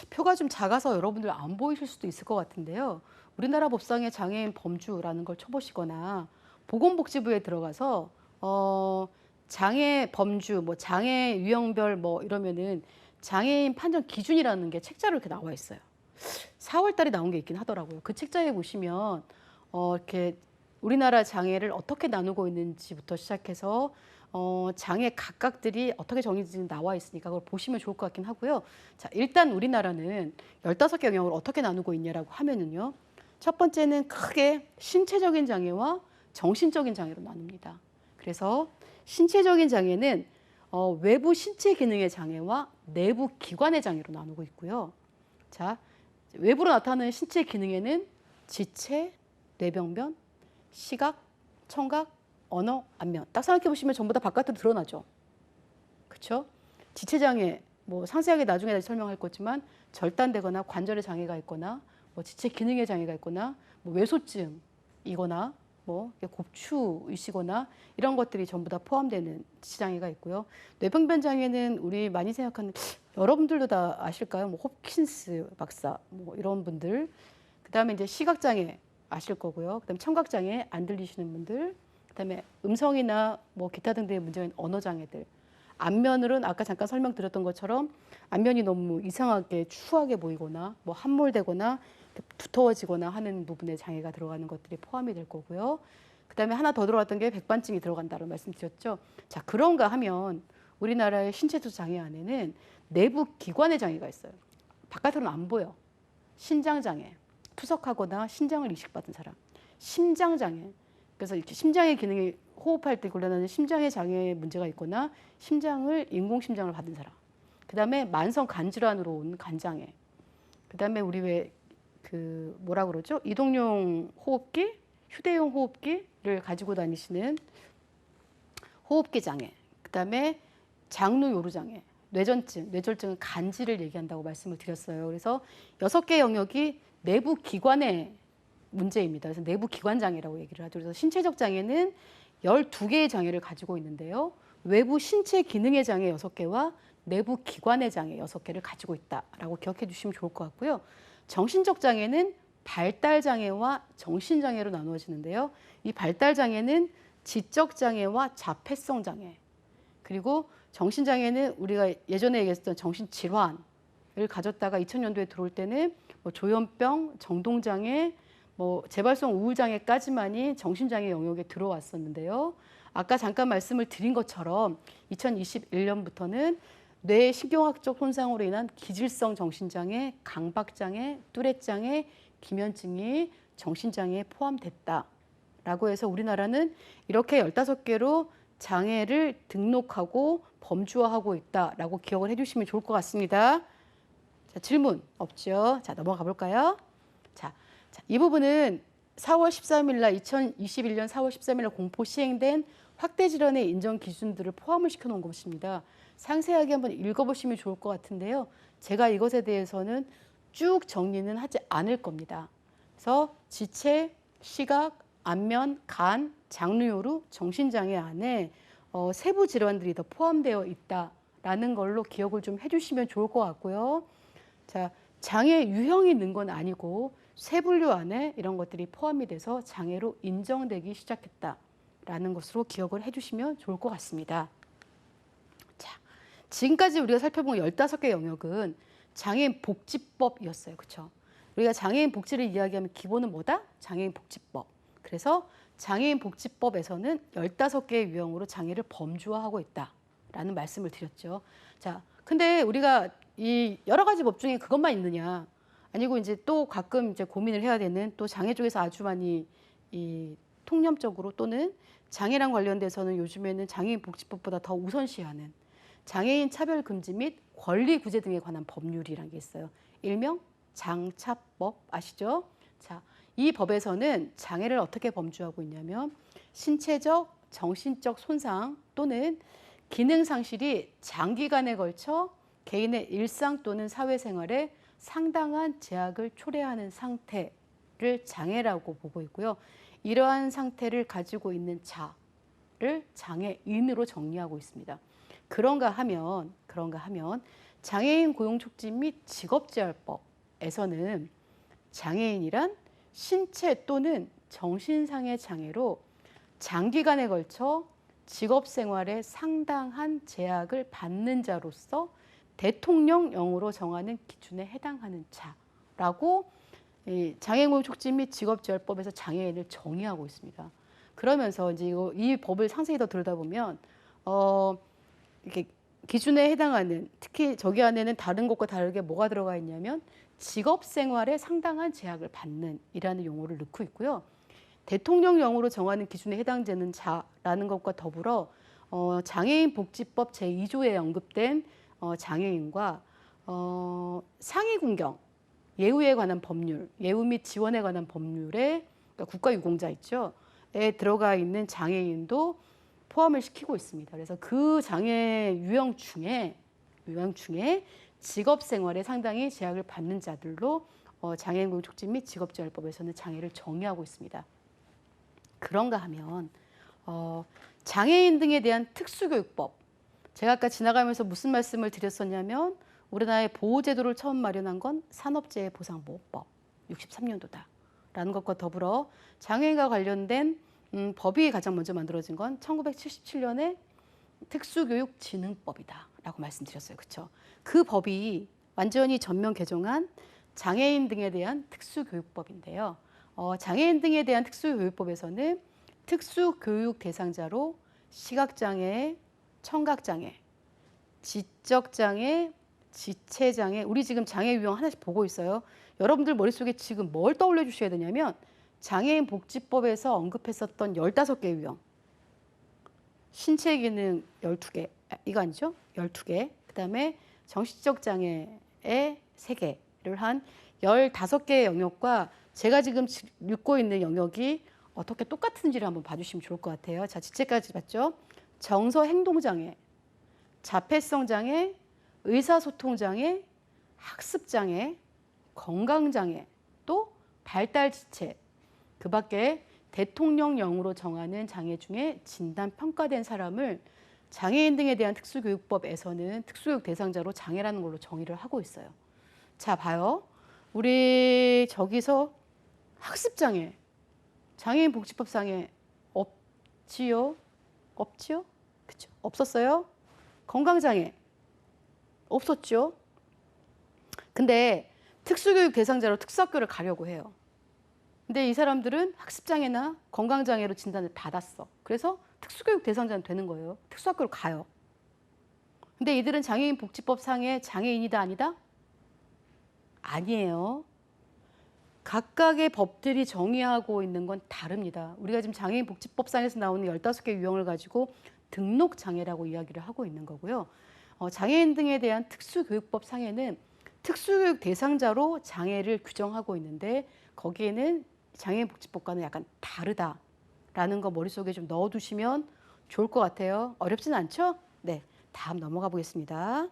표가 좀 작아서 여러분들 안 보이실 수도 있을 것 같은데요. 우리나라 법상의 장애인 범주라는 걸 쳐보시거나 보건복지부에 들어가서 장애 범주, 뭐 장애 유형별 뭐 이러면은 장애인 판정 기준이라는 게 책자로 이렇게 나와 있어요. 4월 달에 나온 게 있긴 하더라고요. 그 책자에 보시면 이렇게 우리나라 장애를 어떻게 나누고 있는지부터 시작해서 장애 각각들이 어떻게 정해지는지 나와 있으니까 그걸 보시면 좋을 것 같긴 하고요. 자, 일단 우리나라는 15개 영역을 어떻게 나누고 있냐라고 하면은요. 첫 번째는 크게 신체적인 장애와 정신적인 장애로 나눕니다. 그래서 신체적인 장애는 외부 신체 기능의 장애와 내부 기관의 장애로 나누고 있고요. 자, 외부로 나타나는 신체 기능에는 지체, 뇌병변, 시각, 청각, 언어, 안면. 딱 생각해 보시면 전부 다 바깥으로 드러나죠. 그렇죠? 지체 장애, 뭐 상세하게 나중에 다시 설명할 거지만 절단되거나 관절에 장애가 있거나 뭐 지체 기능에 장애가 있거나 뭐 외소증이거나 뭐 곱추이시거나 이런 것들이 전부 다 포함되는 지체 장애가 있고요. 뇌병변 장애는 우리 많이 생각하는 여러분들도 다 아실까요? 뭐 홉킨스 박사 뭐 이런 분들. 그다음에 이제 시각 장애 아실 거고요. 그다음에 청각 장애 안 들리시는 분들. 그다음에 음성이나 뭐 기타 등등의 문제가 있는 언어 장애들. 안면으로는 아까 잠깐 설명드렸던 것처럼 안면이 너무 이상하게 추하게 보이거나 뭐 함몰되거나 두터워지거나 하는 부분에 장애가 들어가는 것들이 포함이 될 거고요. 그다음에 하나 더 들어갔던 게 백반증이 들어간다고 말씀드렸죠. 자, 그런가 하면 우리나라의 신체적 장애 안에는 내부 기관의 장애가 있어요. 바깥으로는 안 보여. 신장 장애, 투석하거나 신장을 이식받은 사람, 심장 장애. 그래서 이렇게 심장의 기능이 호흡할 때 곤란하는 심장의 장애에 문제가 있거나 심장을 인공심장을 받은 사람. 그다음에 만성 간질환으로 온 간장애. 그다음에 우리 왜 그 뭐라 그러죠? 이동용 호흡기, 휴대용 호흡기를 가지고 다니시는 호흡기 장애. 그다음에 장루 요루 장애, 뇌전증, 뇌졸중은 간질을 얘기한다고 말씀을 드렸어요. 그래서 6개 영역이 내부 기관의 문제입니다. 그래서 내부 기관 장애라고 얘기를 하죠. 그래서 신체적 장애는 12개의 장애를 가지고 있는데요. 외부 신체 기능의 장애 6개와 내부 기관의 장애 6개를 가지고 있다라고 기억해 주시면 좋을 것 같고요. 정신적 장애는 발달 장애와 정신 장애로 나누어지는데요. 이 발달 장애는 지적 장애와 자폐성 장애. 그리고 정신 장애는 우리가 예전에 얘기했던 정신 질환을 가졌다가 2000년도에 들어올 때는 뭐 조현병, 정동 장애, 뭐 재발성 우울 장애까지만이 정신 장애 영역에 들어왔었는데요. 아까 잠깐 말씀을 드린 것처럼 2021년부터는 뇌 신경학적 손상으로 인한 기질성 정신장애, 강박장애, 뚜렛장애, 기면증이 정신장애에 포함됐다라고 해서 우리나라는 이렇게 15개로 장애를 등록하고 범주화하고 있다라고 기억을 해주시면 좋을 것 같습니다. 자, 질문 없죠? 자, 넘어가 볼까요? 자, 이 부분은 4월 13일 날 2021년 4월 13일 날 공포 시행된 확대 질환의 인정 기준들을 포함을 시켜 놓은 것입니다. 상세하게 한번 읽어보시면 좋을 것 같은데요. 제가 이것에 대해서는 쭉 정리는 하지 않을 겁니다. 그래서 지체, 시각, 안면, 간, 장르요루, 정신장애 안에 세부 질환들이 더 포함되어 있다라는 걸로 기억을 좀 해주시면 좋을 것 같고요. 자, 장애 유형이 는 건 아니고 세분류 안에 이런 것들이 포함이 돼서 장애로 인정되기 시작했다라는 것으로 기억을 해주시면 좋을 것 같습니다. 자, 지금까지 우리가 살펴본 15개 영역은 장애인 복지법이었어요. 그렇죠? 우리가 장애인 복지를 이야기하면 기본은 뭐다? 장애인 복지법. 그래서 장애인 복지법에서는 15개의 유형으로 장애를 범주화하고 있다라는 말씀을 드렸죠. 자, 근데 우리가 이 여러 가지 법 중에 그것만 있느냐? 아니고 이제 또 가끔 이제 고민을 해야 되는 또 장애 쪽에서 아주 많이 이 통념적으로 또는 장애랑 관련돼서는 요즘에는 장애인 복지법보다 더 우선시하는 장애인 차별 금지 및 권리 구제 등에 관한 법률이라는 게 있어요. 일명 장차법 아시죠? 자, 이 법에서는 장애를 어떻게 범주하고 있냐면 신체적, 정신적 손상 또는 기능 상실이 장기간에 걸쳐 개인의 일상 또는 사회생활에 상당한 제약을 초래하는 상태를 장애라고 보고 있고요. 이러한 상태를 가지고 있는 자를 장애인으로 정리하고 있습니다. 그런가 하면 장애인 고용 촉진 및 직업재활법에서는 장애인이란 신체 또는 정신상의 장애로 장기간에 걸쳐 직업생활에 상당한 제약을 받는 자로서 대통령령으로 정하는 기준에 해당하는 자라고 장애인 고용 촉진 및 직업재활법에서 장애인을 정의하고 있습니다. 그러면서 이제 이 법을 상세히 더 들여다보면 이렇게 기준에 해당하는 특히 저기 안에는 다른 것과 다르게 뭐가 들어가 있냐면 직업생활에 상당한 제약을 받는 이라는 용어를 넣고 있고요. 대통령령으로 정하는 기준에 해당되는 자라는 것과 더불어 장애인 복지법 제2조에 언급된 장애인과 상위군경, 예우에 관한 법률, 예우 및 지원에 관한 법률에 그러니까 국가유공자 있죠. 에 들어가 있는 장애인도 포함을 시키고 있습니다. 그래서 그 장애 유형 중에 직업생활에 상당히 제약을 받는 자들로 장애인 고용 촉진 및 직업재활법에서는 장애를 정의하고 있습니다. 그런가 하면 장애인 등에 대한 특수교육법, 제가 아까 지나가면서 무슨 말씀을 드렸었냐면 우리나라의 보호제도를 처음 마련한 건 산업재해보상보호법 63년도다라는 것과 더불어 장애인과 관련된 법이 가장 먼저 만들어진 건 1977년에 특수교육진흥법이다라고 말씀드렸어요. 그렇죠? 그 법이 완전히 전면 개정한 장애인 등에 대한 특수교육법인데요. 장애인 등에 대한 특수교육법에서는 특수교육 대상자로 시각장애, 청각장애, 지적장애, 지체장애, 우리 지금 장애 유형 하나씩 보고 있어요. 여러분들 머릿속에 지금 뭘 떠올려 주셔야 되냐면 장애인 복지법에서 언급했었던 15개 유형, 신체 기능 12개, 이거 아니죠? 12개, 그 다음에 정신적 장애의 3개를 한 15개의 영역과 제가 지금 읽고 있는 영역이 어떻게 똑같은지를 한번 봐주시면 좋을 것 같아요. 자, 지체까지 봤죠? 정서 행동 장애, 자폐성 장애, 의사소통 장애, 학습 장애, 건강 장애, 또 발달 지체, 그 밖에 대통령령으로 정하는 장애 중에 진단 평가된 사람을 장애인 등에 대한 특수교육법에서는 특수교육 대상자로 장애라는 걸로 정의를 하고 있어요. 자, 봐요. 우리 저기서 학습장애, 장애인 복지법상에 없지요? 그쵸? 없었어요? 건강장애 없었죠? 근데 특수교육 대상자로 특수학교를 가려고 해요. 근데 이 사람들은 학습장애나 건강장애로 진단을 받았어. 그래서 특수교육 대상자는 되는 거예요. 특수학교를 가요. 근데 이들은 장애인 복지법 상의 장애인이다 아니다? 아니에요. 각각의 법들이 정의하고 있는 건 다릅니다. 우리가 지금 장애인 복지법상에서 나오는 15개 유형을 가지고 등록장애라고 이야기를 하고 있는 거고요. 장애인 등에 대한 특수교육법 상에는 특수교육 대상자로 장애를 규정하고 있는데 거기에는 장애인 복지법과는 약간 다르다라는 거 머릿속에 좀 넣어두시면 좋을 것 같아요. 어렵진 않죠? 네, 다음 넘어가 보겠습니다.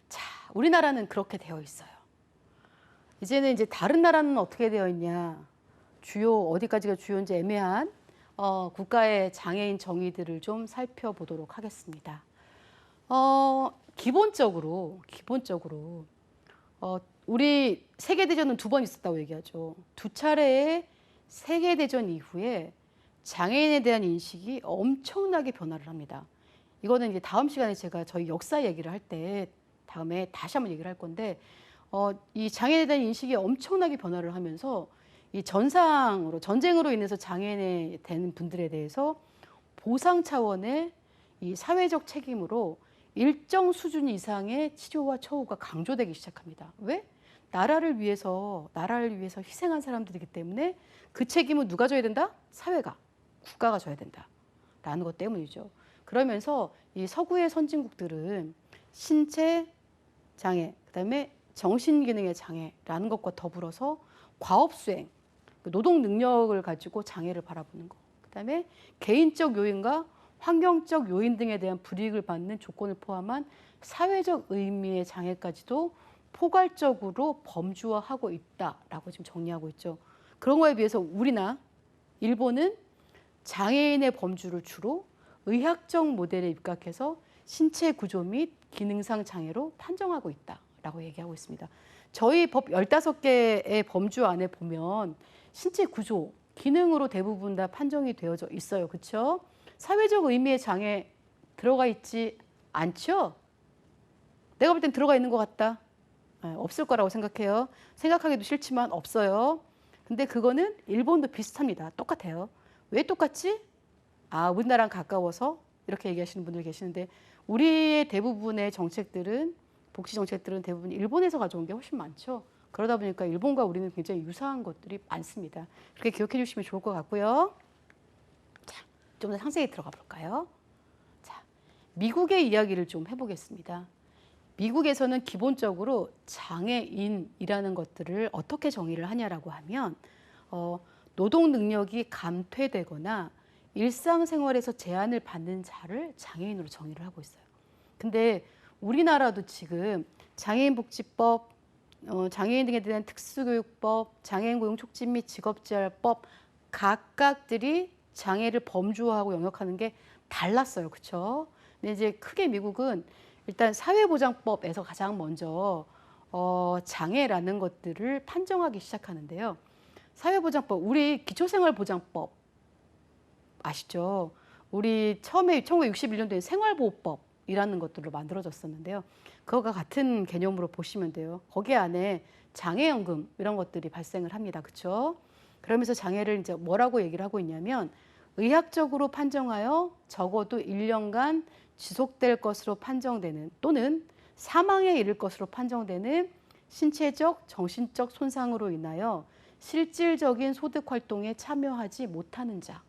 자, 우리나라는 그렇게 되어 있어요. 이제는 이제 다른 나라는 어떻게 되어 있냐, 주요 어디까지가 주요인지 애매한 국가의 장애인 정의들을 좀 살펴보도록 하겠습니다. 기본적으로 우리 세계대전은 2번 있었다고 얘기하죠. 2차례의 세계대전 이후에 장애인에 대한 인식이 엄청나게 변화를 합니다. 이거는 이제 다음 시간에 제가 저희 역사 얘기를 할 때 다음에 다시 한번 얘기를 할 건데 이 장애인에 대한 인식이 엄청나게 변화를 하면서 이 전쟁으로 인해서 장애인이 되는 분들에 대해서 보상 차원의 이 사회적 책임으로 일정 수준 이상의 치료와 처우가 강조되기 시작합니다. 왜? 나라를 위해서 희생한 사람들이기 때문에 그 책임은 누가 져야 된다? 사회가, 국가가 져야 된다라는 것 때문이죠. 그러면서 이 서구의 선진국들은 신체 장애, 그다음에 정신 기능의 장애라는 것과 더불어서 과업 수행, 노동 능력을 가지고 장애를 바라보는 것, 그다음에 개인적 요인과 환경적 요인 등에 대한 불이익을 받는 조건을 포함한 사회적 의미의 장애까지도 포괄적으로 범주화하고 있다라고 지금 정리하고 있죠. 그런 거에 비해서 우리나 일본은 장애인의 범주를 주로 의학적 모델에 입각해서 신체 구조 및 기능상 장애로 판정하고 있다라고 얘기하고 있습니다. 저희 법 15개의 범주 안에 보면 신체 구조, 기능으로 대부분 다 판정이 되어져 있어요. 그렇죠? 사회적 의미의 장애 들어가 있지 않죠? 내가 볼 땐 들어가 있는 것 같다. 없을 거라고 생각해요. 생각하기도 싫지만 없어요. 근데 그거는 일본도 비슷합니다. 똑같아요. 왜 똑같지? 우리나라랑 가까워서 이렇게 얘기하시는 분들 계시는데 우리의 대부분의 정책들은 복지 정책들은 대부분 일본에서 가져온 게 훨씬 많죠. 그러다 보니까 일본과 우리는 굉장히 유사한 것들이 많습니다. 그렇게 기억해 주시면 좋을 것 같고요. 자, 좀 더 상세히 들어가 볼까요? 자, 미국의 이야기를 좀 해보겠습니다. 미국에서는 기본적으로 장애인이라는 것들을 어떻게 정의를 하냐라고 하면 노동 능력이 감퇴되거나 일상생활에서 제한을 받는 자를 장애인으로 정의를 하고 있어요. 근데 우리나라도 지금 장애인복지법, 장애인 등에 대한 특수교육법, 장애인 고용 촉진 및 직업재활법 각각들이 장애를 범주화하고 영역하는 게 달랐어요. 그렇죠? 근데 이제 크게 미국은 일단 사회보장법에서 가장 먼저 장애라는 것들을 판정하기 시작하는데요. 사회보장법, 우리 기초생활보장법 아시죠? 우리 처음에 1961년도에 생활보호법이라는 것들로 만들어졌었는데요. 그거가 같은 개념으로 보시면 돼요. 거기 안에 장애연금 이런 것들이 발생을 합니다. 그렇죠? 그러면서 장애를 이제 뭐라고 얘기를 하고 있냐면 의학적으로 판정하여 적어도 1년간 지속될 것으로 판정되는 또는 사망에 이를 것으로 판정되는 신체적, 정신적 손상으로 인하여 실질적인 소득 활동에 참여하지 못하는 자.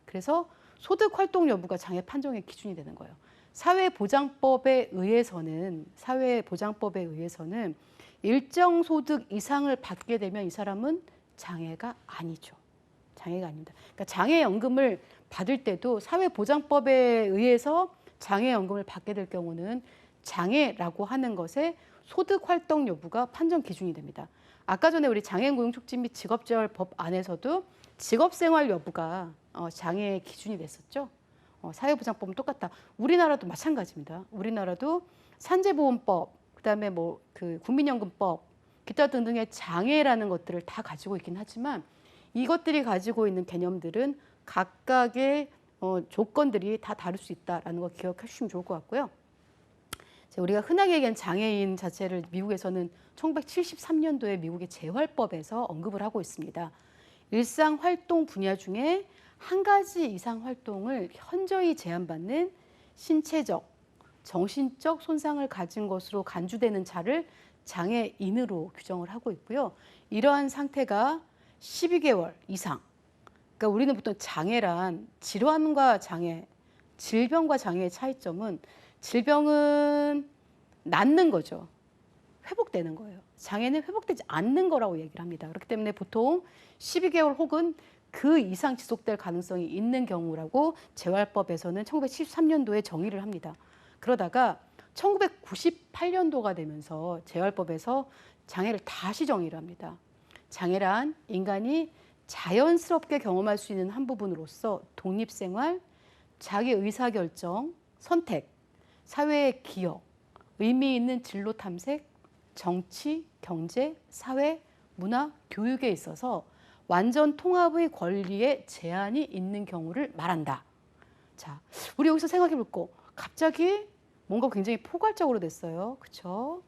그래서 소득 활동 여부가 장애 판정의 기준이 되는 거예요. 사회보장법에 의해서는 일정 소득 이상을 받게 되면 이 사람은 장애가 아니죠. 장애가 아닙니다. 그러니까 장애연금을 받을 때도 사회보장법에 의해서 장애연금을 받게 될 경우는 장애라고 하는 것에 소득 활동 여부가 판정 기준이 됩니다. 아까 전에 우리 장애인 고용 촉진 및 직업재활법 안에서도 직업생활 여부가 장애의 기준이 됐었죠. 사회보장법은 똑같다. 우리나라도 마찬가지입니다. 우리나라도 산재보험법, 그다음에 그 국민연금법, 기타 등등의 장애라는 것들을 다 가지고 있긴 하지만 이것들이 가지고 있는 개념들은 각각의 조건들이 다 다를 수 있다라는 거 기억해 주시면 좋을 것 같고요. 우리가 흔하게 얘기하는 장애인 자체를 미국에서는 1973년도에 미국의 재활법에서 언급을 하고 있습니다. 일상 활동 분야 중에 한 가지 이상 활동을 현저히 제한받는 신체적, 정신적 손상을 가진 것으로 간주되는 자를 장애인으로 규정을 하고 있고요. 이러한 상태가 12개월 이상. 그러니까 우리는 보통 장애란 질환과 장애, 질병과 장애의 차이점은 질병은 낫는 거죠. 회복되는 거예요. 장애는 회복되지 않는 거라고 얘기를 합니다. 그렇기 때문에 보통 12개월 혹은 그 이상 지속될 가능성이 있는 경우라고 재활법에서는 1973년도에 정의를 합니다. 그러다가 1998년도가 되면서 재활법에서 장애를 다시 정의를 합니다. 장애란 인간이 자연스럽게 경험할 수 있는 한 부분으로서 독립생활, 자기 의사결정, 선택, 사회의 기여, 의미 있는 진로 탐색, 정치, 경제, 사회, 문화, 교육에 있어서 완전 통합의 권리에 제한이 있는 경우를 말한다. 자, 우리 여기서 생각해 볼 거. 갑자기 뭔가 굉장히 포괄적으로 됐어요. 그렇죠?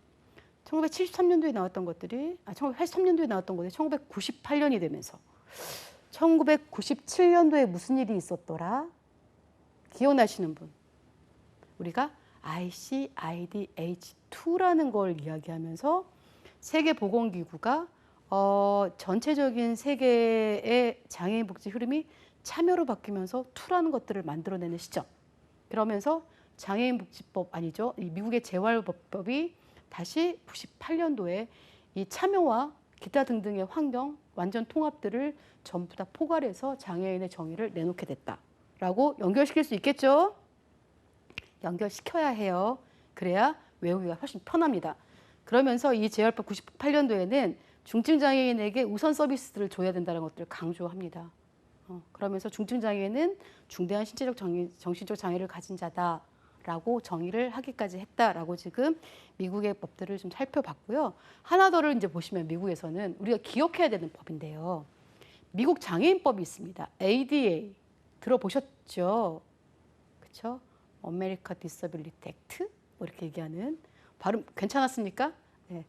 1973년도에 나왔던 것들이 1983년도에 나왔던 것들이 1998년이 되면서 1997년도에 무슨 일이 있었더라? 기억나시는 분? 우리가 ICIDH2라는 걸 이야기하면서 세계보건기구가 전체적인 세계의 장애인 복지 흐름이 참여로 바뀌면서 2라는 것들을 만들어내는 시점. 그러면서 장애인 복지법 아니죠. 이 미국의 재활법이 다시 98년도에 이 참여와 기타 등등의 환경 완전 통합들을 전부 다 포괄해서 장애인의 정의를 내놓게 됐다라고 연결시킬 수 있겠죠. 연결시켜야 해요. 그래야 외우기가 훨씬 편합니다. 그러면서 이 재활법 98년도에는 중증장애인에게 우선 서비스를 줘야 된다는 것들을 강조합니다. 그러면서 중증장애인은 중대한 신체적 정신적 장애를 가진 자다라고 정의를 하기까지 했다라고 지금 미국의 법들을 좀 살펴봤고요. 하나 더를 이제 보시면 미국에서는 우리가 기억해야 되는 법인데요. 미국 장애인법이 있습니다. ADA 들어보셨죠? 그렇죠? America Disability Act 뭐 이렇게 얘기하는 발음 괜찮았습니까? 네.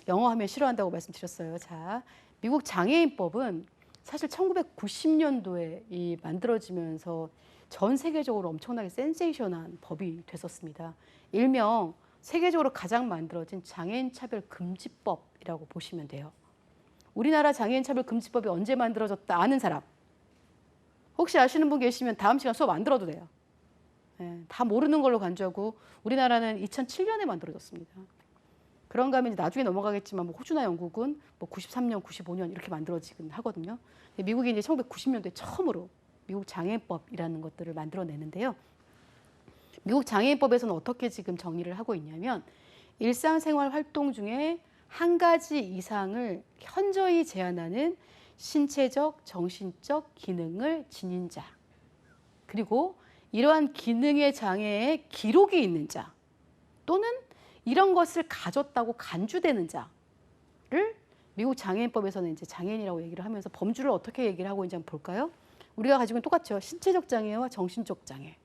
영어 하면 싫어한다고 말씀드렸어요. 자, 미국 장애인법은 사실 1990년도에 이 만들어지면서 전 세계적으로 엄청나게 센세이션한 법이 됐었습니다. 일명 세계적으로 가장 만들어진 장애인 차별 금지법이라고 보시면 돼요. 우리나라 장애인 차별 금지법이 언제 만들어졌다 아는 사람? 혹시 아시는 분 계시면 다음 시간 수업 안 들어도 돼요. 네, 다 모르는 걸로 간주하고 우리나라는 2007년에 만들어졌습니다. 그런가 하면 나중에 넘어가겠지만 뭐 호주나 영국은 뭐 93년, 95년 이렇게 만들어지긴 하거든요. 미국이 이제 1990년도에 처음으로 미국 장애인법이라는 것들을 만들어내는데요. 미국 장애인법에서는 어떻게 지금 정의를 하고 있냐면 일상생활 활동 중에 한 가지 이상을 현저히 제한하는 신체적, 정신적 기능을 지닌 자, 그리고 이러한 기능의 장애에 기록이 있는 자, 또는 이런 것을 가졌다고 간주되는 자를 미국 장애인법에서는 이제 장애인이라고 얘기를 하면서 범주를 어떻게 얘기를 하고 있는지 한번 볼까요? 우리가 가지고 있는 똑같죠. 신체적 장애와 정신적 장애.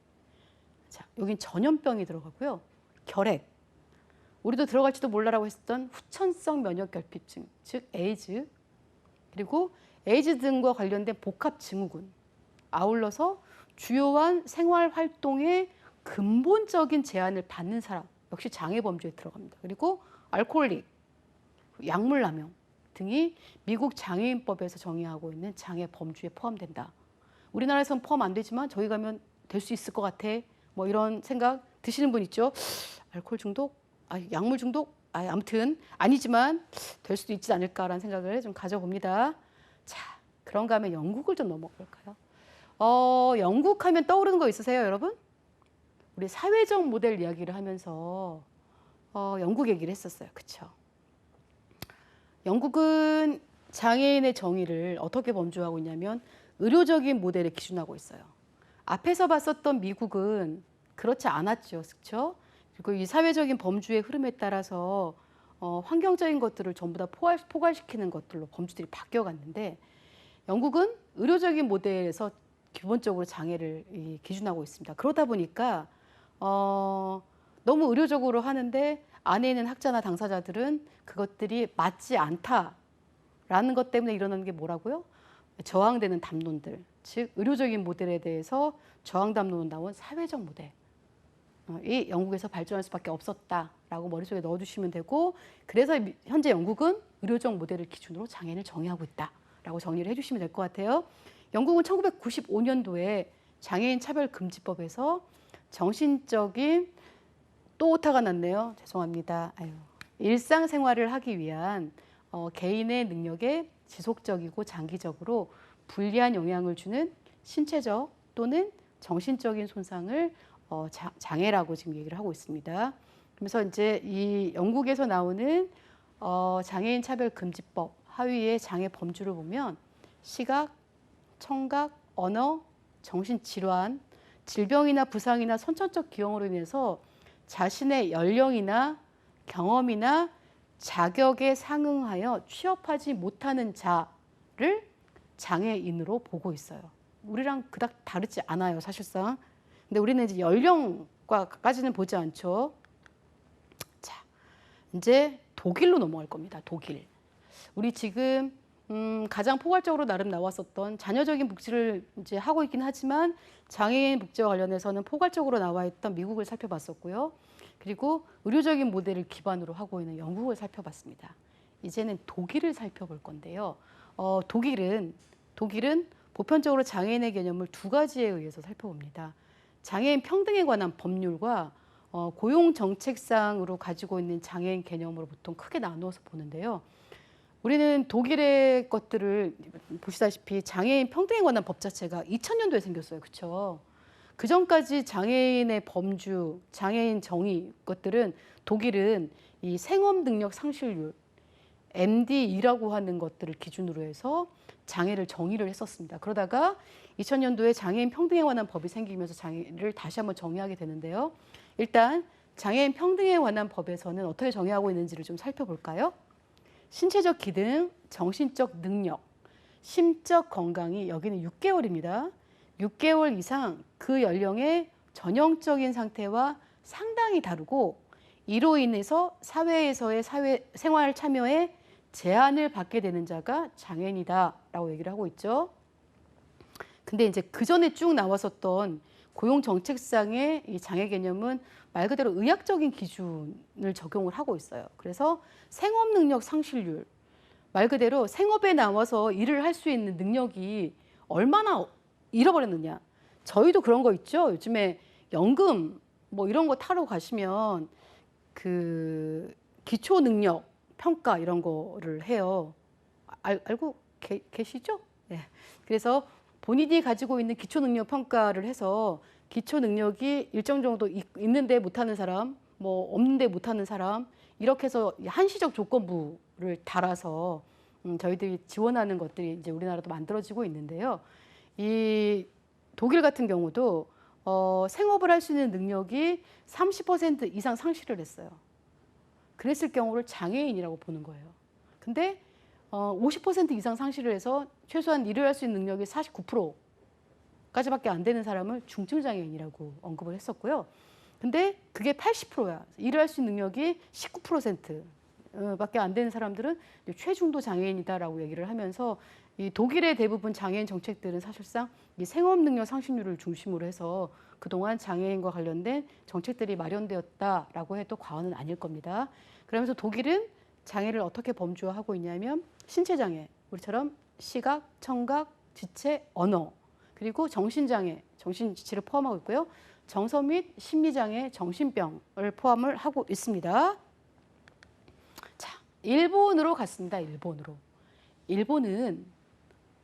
자, 여긴 전염병이 들어가고요. 결핵. 우리도 들어갈지도 몰라라고 했었던 후천성 면역 결핍증, 즉 에이즈. 그리고 에이즈 등과 관련된 복합 증후군. 아울러서 주요한 생활 활동의 근본적인 제한을 받는 사람 역시 장애 범주에 들어갑니다. 그리고 알코올릭, 약물 남용 등이 미국 장애인법에서 정의하고 있는 장애 범주에 포함된다. 우리나라에서는 포함 안 되지만 저희 가면 될 수 있을 것 같아. 뭐 이런 생각 드시는 분 있죠? 알코올 중독, 약물 중독, 아무튼 아니지만 될 수도 있지 않을까라는 생각을 좀 가져봅니다. 자, 그런가 하면 영국을 좀 넘어가 볼까요? 영국 하면 떠오르는 거 있으세요, 여러분? 우리 사회적 모델 이야기를 하면서 영국 얘기를 했었어요. 그렇죠? 영국은 장애인의 정의를 어떻게 범주하고 있냐면 의료적인 모델에 기준하고 있어요. 앞에서 봤었던 미국은 그렇지 않았죠. 그렇죠? 그리고 이 사회적인 범주의 흐름에 따라서 환경적인 것들을 전부 다 포괄시키는 것들로 범주들이 바뀌어갔는데 영국은 의료적인 모델에서 기본적으로 장애를 기준하고 있습니다. 그러다 보니까 너무 의료적으로 하는데 안에 있는 학자나 당사자들은 그것들이 맞지 않다라는 것 때문에 일어나는 게 뭐라고요? 저항되는 담론들, 즉 의료적인 모델에 대해서 저항 담론으로 나온 사회적 모델. 이 영국에서 발전할 수밖에 없었다라고 머릿속에 넣어주시면 되고, 그래서 현재 영국은 의료적 모델을 기준으로 장애인을 정의하고 있다라고 정리를 해주시면 될 것 같아요. 영국은 1995년도에 장애인 차별금지법에서 정신적인 또 오타가 났네요. 죄송합니다. 일상생활을 하기 위한 개인의 능력에 지속적이고 장기적으로 불리한 영향을 주는 신체적 또는 정신적인 손상을 장애라고 지금 얘기를 하고 있습니다. 그래서 이제 이 영국에서 나오는 장애인 차별금지법 하위의 장애 범주를 보면 시각, 청각, 언어, 정신질환, 질병이나 부상이나 선천적 기형으로 인해서 자신의 연령이나 경험이나 자격에 상응하여 취업하지 못하는 자를 장애인으로 보고 있어요. 우리랑 그닥 다르지 않아요, 사실상. 근데 우리는 이제 연령과까지는 보지 않죠. 자, 이제 독일로 넘어갈 겁니다. 독일. 우리 지금 가장 포괄적으로 나름 나왔었던 자녀적인 복지를 이제 하고 있긴 하지만 장애인 복지와 관련해서는 포괄적으로 나와 있던 미국을 살펴봤었고요. 그리고 의료적인 모델을 기반으로 하고 있는 영국을 살펴봤습니다. 이제는 독일을 살펴볼 건데요. 독일은 보편적으로 장애인의 개념을 두 가지에 의해서 살펴봅니다. 장애인 평등에 관한 법률과 고용 정책상으로 가지고 있는 장애인 개념으로 보통 크게 나누어서 보는데요. 우리는 독일의 것들을 보시다시피 장애인 평등에 관한 법 자체가 2000년도에 생겼어요. 그렇죠? 그 전까지 장애인의 범주, 장애인 정의 것들은 독일은 이 생업 능력 상실률, MD2라고 하는 것들을 기준으로 해서 장애를 정의를 했었습니다. 그러다가 2000년도에 장애인 평등에 관한 법이 생기면서 장애를 다시 한번 정의하게 되는데요. 일단 장애인 평등에 관한 법에서는 어떻게 정의하고 있는지를 좀 살펴볼까요? 신체적 기능, 정신적 능력, 심적 건강이 여기는 6개월입니다. 6개월 이상 그 연령의 전형적인 상태와 상당히 다르고 이로 인해서 사회에서의 생활 참여에 제한을 받게 되는 자가 장애인이다라고 얘기를 하고 있죠. 근데 이제 그 전에 쭉 나왔었던 고용 정책상의 이 장애 개념은 말 그대로 의학적인 기준을 적용을 하고 있어요. 그래서 생업 능력 상실률, 말 그대로 생업에 나와서 일을 할 수 있는 능력이 얼마나 잃어버렸느냐. 저희도 그런 거 있죠. 요즘에 연금 뭐 이런 거 타러 가시면 그 기초 능력 평가 이런 거를 해요. 알고 계시죠? 네. 그래서 본인이 가지고 있는 기초 능력 평가를 해서 기초 능력이 일정 정도 있는데 못하는 사람, 뭐 없는데 못하는 사람 이렇게 해서 한시적 조건부를 달아서 저희들이 지원하는 것들이 이제 우리나라도 만들어지고 있는데요. 이 독일 같은 경우도 생업을 할 수 있는 능력이 30% 이상 상실을 했어요. 그랬을 경우를 장애인이라고 보는 거예요. 근데 50% 이상 상실을 해서 최소한 일을 할 수 있는 능력이 49%까지밖에 안 되는 사람을 중증 장애인이라고 언급을 했었고요. 근데 그게 80%야. 일을 할 수 있는 능력이 19%밖에 안 되는 사람들은 최중도 장애인이다라고 얘기를 하면서 이 독일의 대부분 장애인 정책들은 사실상 이 생업 능력 상실률을 중심으로 해서 그동안 장애인과 관련된 정책들이 마련되었다라고 해도 과언은 아닐 겁니다. 그러면서 독일은 장애를 어떻게 범주화하고 있냐면 신체장애, 우리처럼 시각, 청각, 지체, 언어, 그리고 정신장애, 정신지체를 포함하고 있고요. 정서 및 심리장애, 정신병을 포함을 하고 있습니다. 자, 일본으로 갔습니다. 일본은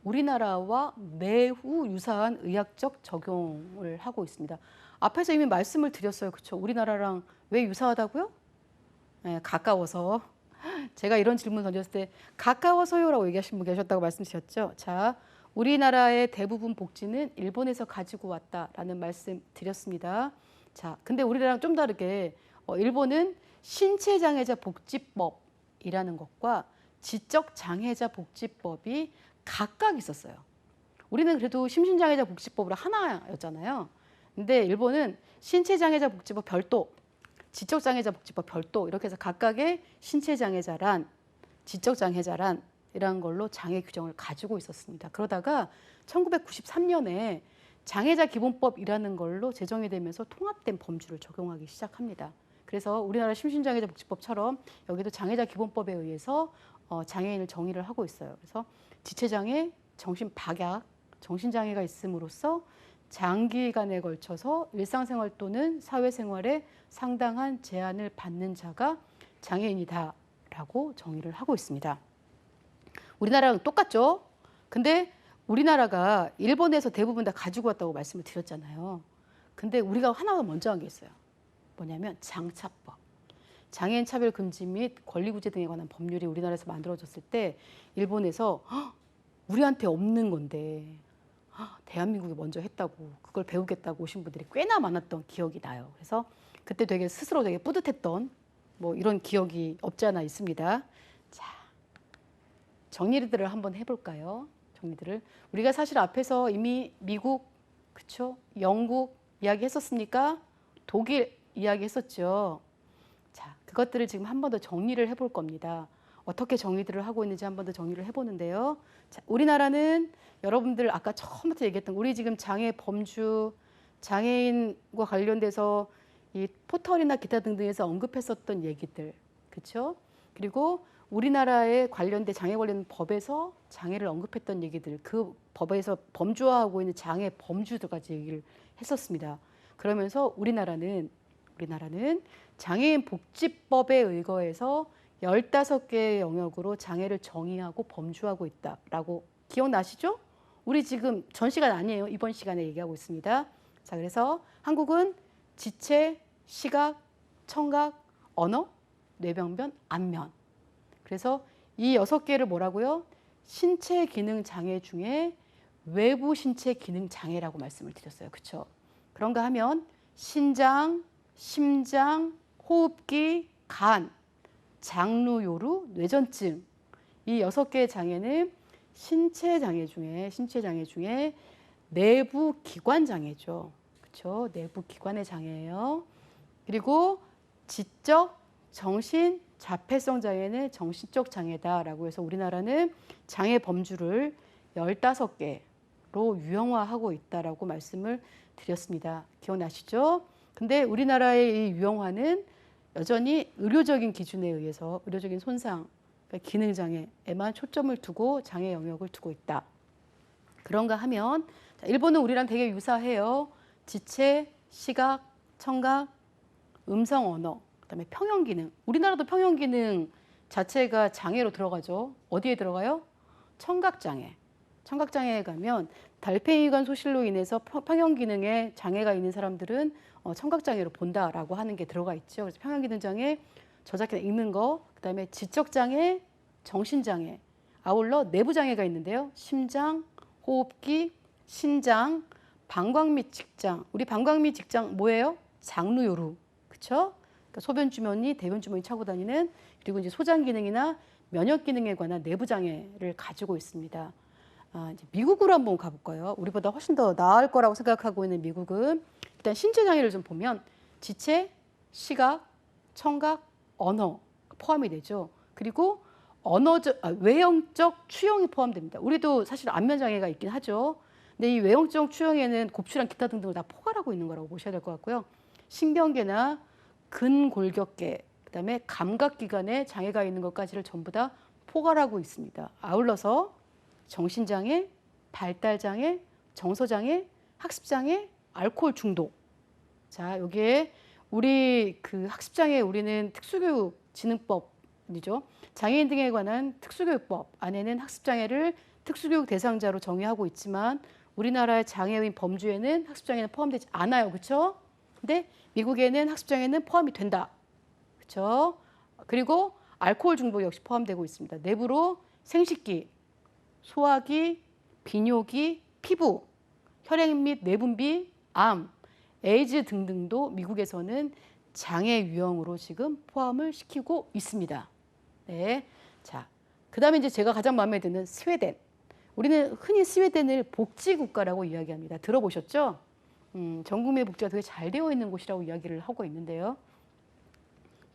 우리나라와 매우 유사한 의학적 적용을 하고 있습니다. 앞에서 이미 말씀을 드렸어요. 그렇죠? 우리나라랑 왜 유사하다고요? 네, 가까워서. 제가 이런 질문 던졌을 때 가까워서요라고 얘기하신 분 계셨다고 말씀드렸죠. 자, 우리나라의 대부분 복지는 일본에서 가지고 왔다라는 말씀 드렸습니다. 자, 근데 우리나라랑 좀 다르게 일본은 신체장애자 복지법이라는 것과 지적장애자 복지법이 각각 있었어요. 우리는 그래도 심신장애자 복지법으로 하나였잖아요. 근데 일본은 신체장애자 복지법 별도, 지적장애자 복지법 별도 이렇게 해서 각각의 신체장애자란, 지적장애자란 이런 걸로 장애 규정을 가지고 있었습니다. 그러다가 1993년에 장애자 기본법이라는 걸로 제정이 되면서 통합된 범주를 적용하기 시작합니다. 그래서 우리나라 심신장애자 복지법처럼 여기도 장애자 기본법에 의해서 장애인을 정의를 하고 있어요. 그래서 지체장애, 정신박약, 정신장애가 있음으로써 장기간에 걸쳐서 일상생활 또는 사회생활에 상당한 제한을 받는 자가 장애인이다라고 정의를 하고 있습니다. 우리나라랑 똑같죠? 근데 우리나라가 일본에서 대부분 다 가지고 왔다고 말씀을 드렸잖아요. 근데 우리가 하나 먼저 한 게 있어요. 뭐냐면 장차법. 장애인 차별 금지 및 권리 구제 등에 관한 법률이 우리나라에서 만들어졌을 때 일본에서 우리한테 없는 건데 대한민국이 먼저 했다고 그걸 배우겠다고 오신 분들이 꽤나 많았던 기억이 나요. 그래서 그때 되게 스스로 되게 뿌듯했던 뭐 이런 기억이 없지 않아 있습니다. 자, 정리들을 한번 해볼까요? 정리들을 우리가 사실 앞에서 이미 미국, 그쵸? 영국 이야기했었습니까? 독일 이야기했었죠. 자, 그것들을 지금 한 번 더 정리를 해볼 겁니다. 어떻게 정의들을 하고 있는지 한 번 더 정리를 해보는데요. 자, 우리나라는 여러분들 아까 처음부터 얘기했던 우리 지금 장애 범주, 장애인과 관련돼서 이 포털이나 기타 등등에서 언급했었던 얘기들, 그렇죠? 그리고 우리나라에 관련된 장애 관련 법에서 장애를 언급했던 얘기들, 그 법에서 범주화하고 있는 장애 범주들까지 얘기를 했었습니다. 그러면서 우리나라는 장애인 복지법에 의거해서 15개의 영역으로 장애를 정의하고 범주하고 있다라고 기억나시죠? 우리 지금 전 시간 아니에요. 이번 시간에 얘기하고 있습니다. 자, 그래서 한국은 지체, 시각, 청각, 언어, 뇌병변, 안면. 그래서 이 6개를 뭐라고요? 신체 기능 장애 중에 외부 신체 기능 장애라고 말씀을 드렸어요. 그렇죠? 그런가 하면 신장, 심장, 호흡기, 간, 장루요루, 뇌전증 이 6개의 장애는 신체 장애 중에 내부 기관 장애죠. 그렇죠? 내부 기관의 장애예요. 그리고 지적, 정신, 자폐성 장애는 정신적 장애다라고 해서 우리나라는 장애 범주를 15개로 유형화하고 있다라고 말씀을 드렸습니다. 기억나시죠? 근데 우리나라의 이 유형화는 여전히 의료적인 기준에 의해서 의료적인 손상, 그러니까 기능 장애에만 초점을 두고 장애 영역을 두고 있다. 그런가 하면 자, 일본은 우리랑 되게 유사해요. 지체, 시각, 청각, 음성 언어, 그다음에 평형 기능. 우리나라도 평형 기능 자체가 장애로 들어가죠. 어디에 들어가요? 청각 장애. 청각 장애에 가면 달팽이관 소실로 인해서 평형 기능에 장애가 있는 사람들은 청각 장애로 본다라고 하는 게 들어가 있죠. 그래서 평형 기능 장애, 저작기나 읽는 거, 그다음에 지적 장애, 정신 장애. 아울러 내부 장애가 있는데요. 심장, 호흡기, 신장, 방광 및 직장. 우리 방광 및 직장 뭐예요? 장루요루. 그렇죠? 그러니까 소변 주머니, 대변 주머니 차고 다니는 그리고 이제 소장 기능이나 면역 기능에 관한 내부 장애를 가지고 있습니다. 이제 미국으로 한번 가볼까요? 우리보다 훨씬 더 나을 거라고 생각하고 있는 미국은 일단 신체 장애를 좀 보면 지체, 시각, 청각, 언어 포함이 되죠. 그리고 외형적 추형이 포함됩니다. 우리도 사실 안면 장애가 있긴 하죠. 근데 이 외형적 추형에는 곱추랑 기타 등등을 다 포괄하고 있는 거라고 보셔야 될 것 같고요. 신경계나 근골격계, 그다음에 감각기관에 장애가 있는 것까지를 전부 다 포괄하고 있습니다. 아울러서 정신장애, 발달장애, 정서장애, 학습장애, 알코올 중독. 자, 여기에 우리 그 학습장애 우리는 특수교육 진흥법이죠. 장애인 등에 관한 특수교육법 안에는 학습장애를 특수교육 대상자로 정의하고 있지만 우리나라의 장애인 범주에는 학습장애는 포함되지 않아요. 그렇죠? 근데 미국에는 학습장애는 포함이 된다. 그렇죠? 그리고 알코올 중독 역시 포함되고 있습니다. 내부로 생식기, 소화기, 비뇨기, 피부, 혈액 및 내분비, 암, 에이즈 등등도 미국에서는 장애 유형으로 지금 포함을 시키고 있습니다. 네. 자, 그다음에 이제 제가 가장 마음에 드는 스웨덴. 우리는 흔히 스웨덴을 복지국가라고 이야기합니다. 들어보셨죠? 전 국민의 복지가 되게 잘 되어 있는 곳이라고 이야기를 하고 있는데요.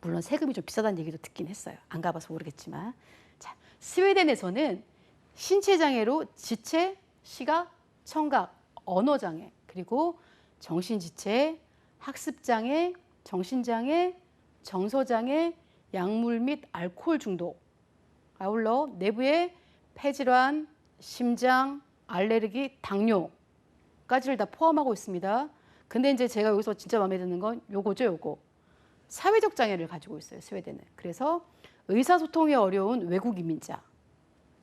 물론 세금이 좀 비싸다는 얘기도 듣긴 했어요. 안 가봐서 모르겠지만. 자, 스웨덴에서는 신체 장애로 지체, 시각, 청각, 언어 장애, 그리고 정신 지체, 학습 장애, 정신 장애, 정서 장애, 약물 및 알코올 중독. 아울러 내부에 폐질환, 심장, 알레르기, 당뇨까지를 다 포함하고 있습니다. 근데 이제 제가 여기서 진짜 마음에 드는 건 요거죠, 요거. 사회적 장애를 가지고 있어요, 스웨덴은. 그래서 의사소통이 어려운 외국 이민자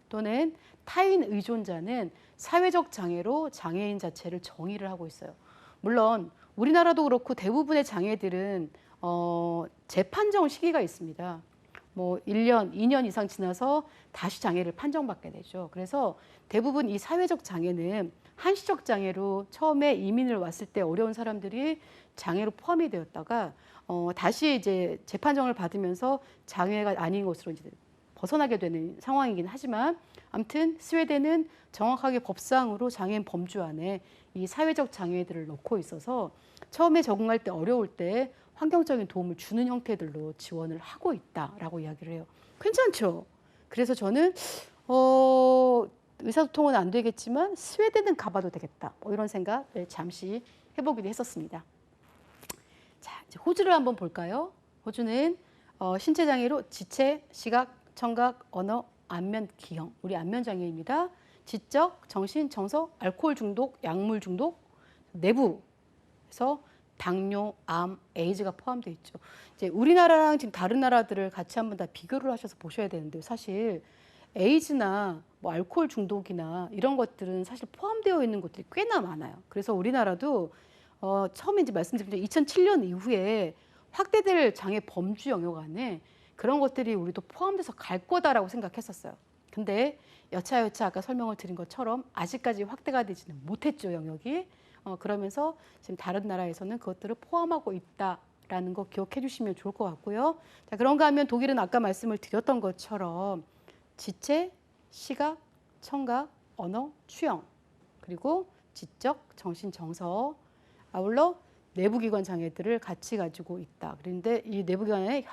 또는 타인 의존자는 사회적 장애로 장애인 자체를 정의를 하고 있어요. 물론 우리나라도 그렇고 대부분의 장애들은 재판정 시기가 있습니다. 뭐 1년, 2년 이상 지나서 다시 장애를 판정받게 되죠. 그래서 대부분 이 사회적 장애는 한시적 장애로 처음에 이민을 왔을 때 어려운 사람들이 장애로 포함이 되었다가 다시 이제 재판정을 받으면서 장애가 아닌 것으로 이제 벗어나게 되는 상황이긴 하지만 아무튼 스웨덴은 정확하게 법상으로 장애인 범주 안에 이 사회적 장애들을 넣고 있어서 처음에 적응할 때 어려울 때 환경적인 도움을 주는 형태들로 지원을 하고 있다라고 이야기를 해요. 괜찮죠? 그래서 저는 의사소통은 안 되겠지만 스웨덴은 가봐도 되겠다. 뭐 이런 생각을 잠시 해보기도 했었습니다. 자, 이제 호주를 한번 볼까요? 호주는 신체 장애로 지체, 시각, 청각, 언어, 안면, 기형, 우리 안면 장애입니다. 지적, 정신, 정서, 알코올 중독, 약물 중독, 내부에서 당뇨, 암, 에이즈가 포함되어 있죠. 이제 우리나라랑 지금 다른 나라들을 같이 한번 다 비교를 하셔서 보셔야 되는데 사실 에이즈나 뭐 알코올 중독이나 이런 것들은 사실 포함되어 있는 것들이 꽤나 많아요. 그래서 우리나라도 처음에 이제 말씀드린 2007년 이후에 확대될 장애 범주 영역 안에 그런 것들이 우리도 포함돼서 갈 거다라고 생각했었어요. 근데 여차여차 아까 설명을 드린 것처럼 아직까지 확대가 되지는 못했죠, 영역이. 그러면서 지금 다른 나라에서는 그것들을 포함하고 있다라는 거 기억해 주시면 좋을 것 같고요. 자, 그런가 하면 독일은 아까 말씀을 드렸던 것처럼 지체, 시각, 청각, 언어, 취형, 그리고 지적, 정신, 정서, 아울러 내부기관 장애들을 같이 가지고 있다. 그런데 이 내부기관에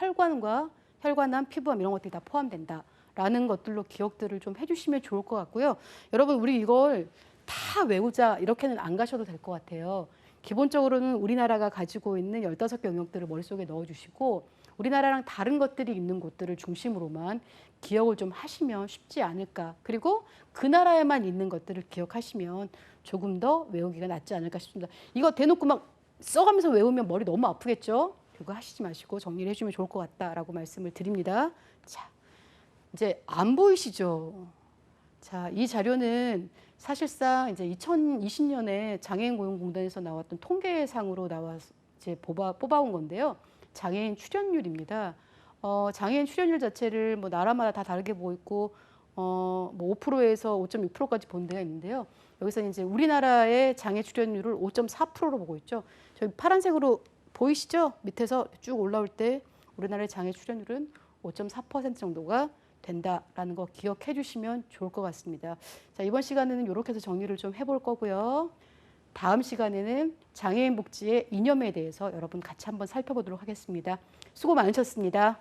혈관암, 피부암 이런 것들이 다 포함된다라는 것들로 기억들을 좀 해주시면 좋을 것 같고요. 여러분 우리 이걸 다 외우자 이렇게는 안 가셔도 될 것 같아요. 기본적으로는 우리나라가 가지고 있는 15개 영역들을 머릿속에 넣어주시고 우리나라랑 다른 것들이 있는 곳들을 중심으로만 기억을 좀 하시면 쉽지 않을까. 그리고 그 나라에만 있는 것들을 기억하시면 조금 더 외우기가 낫지 않을까 싶습니다. 이거 대놓고 막 써가면서 외우면 머리 너무 아프겠죠? 그거 하시지 마시고 정리를 해주면 좋을 것 같다라고 말씀을 드립니다. 자, 이제 안 보이시죠? 자, 이 자료는 사실상 이제 2020년에 장애인 고용공단에서 나왔던 통계상으로 나와서 이제 뽑아온 건데요. 장애인 출연율입니다. 장애인 출연율 자체를 뭐 나라마다 다 다르게 보고 있고, 뭐 5%에서 5.6%까지 본 데가 있는데요. 여기서 이제 우리나라의 장애 출연율을 5.4%로 보고 있죠. 저기 파란색으로 보이시죠? 밑에서 쭉 올라올 때 우리나라의 장애 출연율은 5.4% 정도가 된다라는 거 기억해 주시면 좋을 것 같습니다. 자, 이번 시간에는 이렇게 해서 정리를 좀 해볼 거고요. 다음 시간에는 장애인 복지의 이념에 대해서 여러분 같이 한번 살펴보도록 하겠습니다. 수고 많으셨습니다.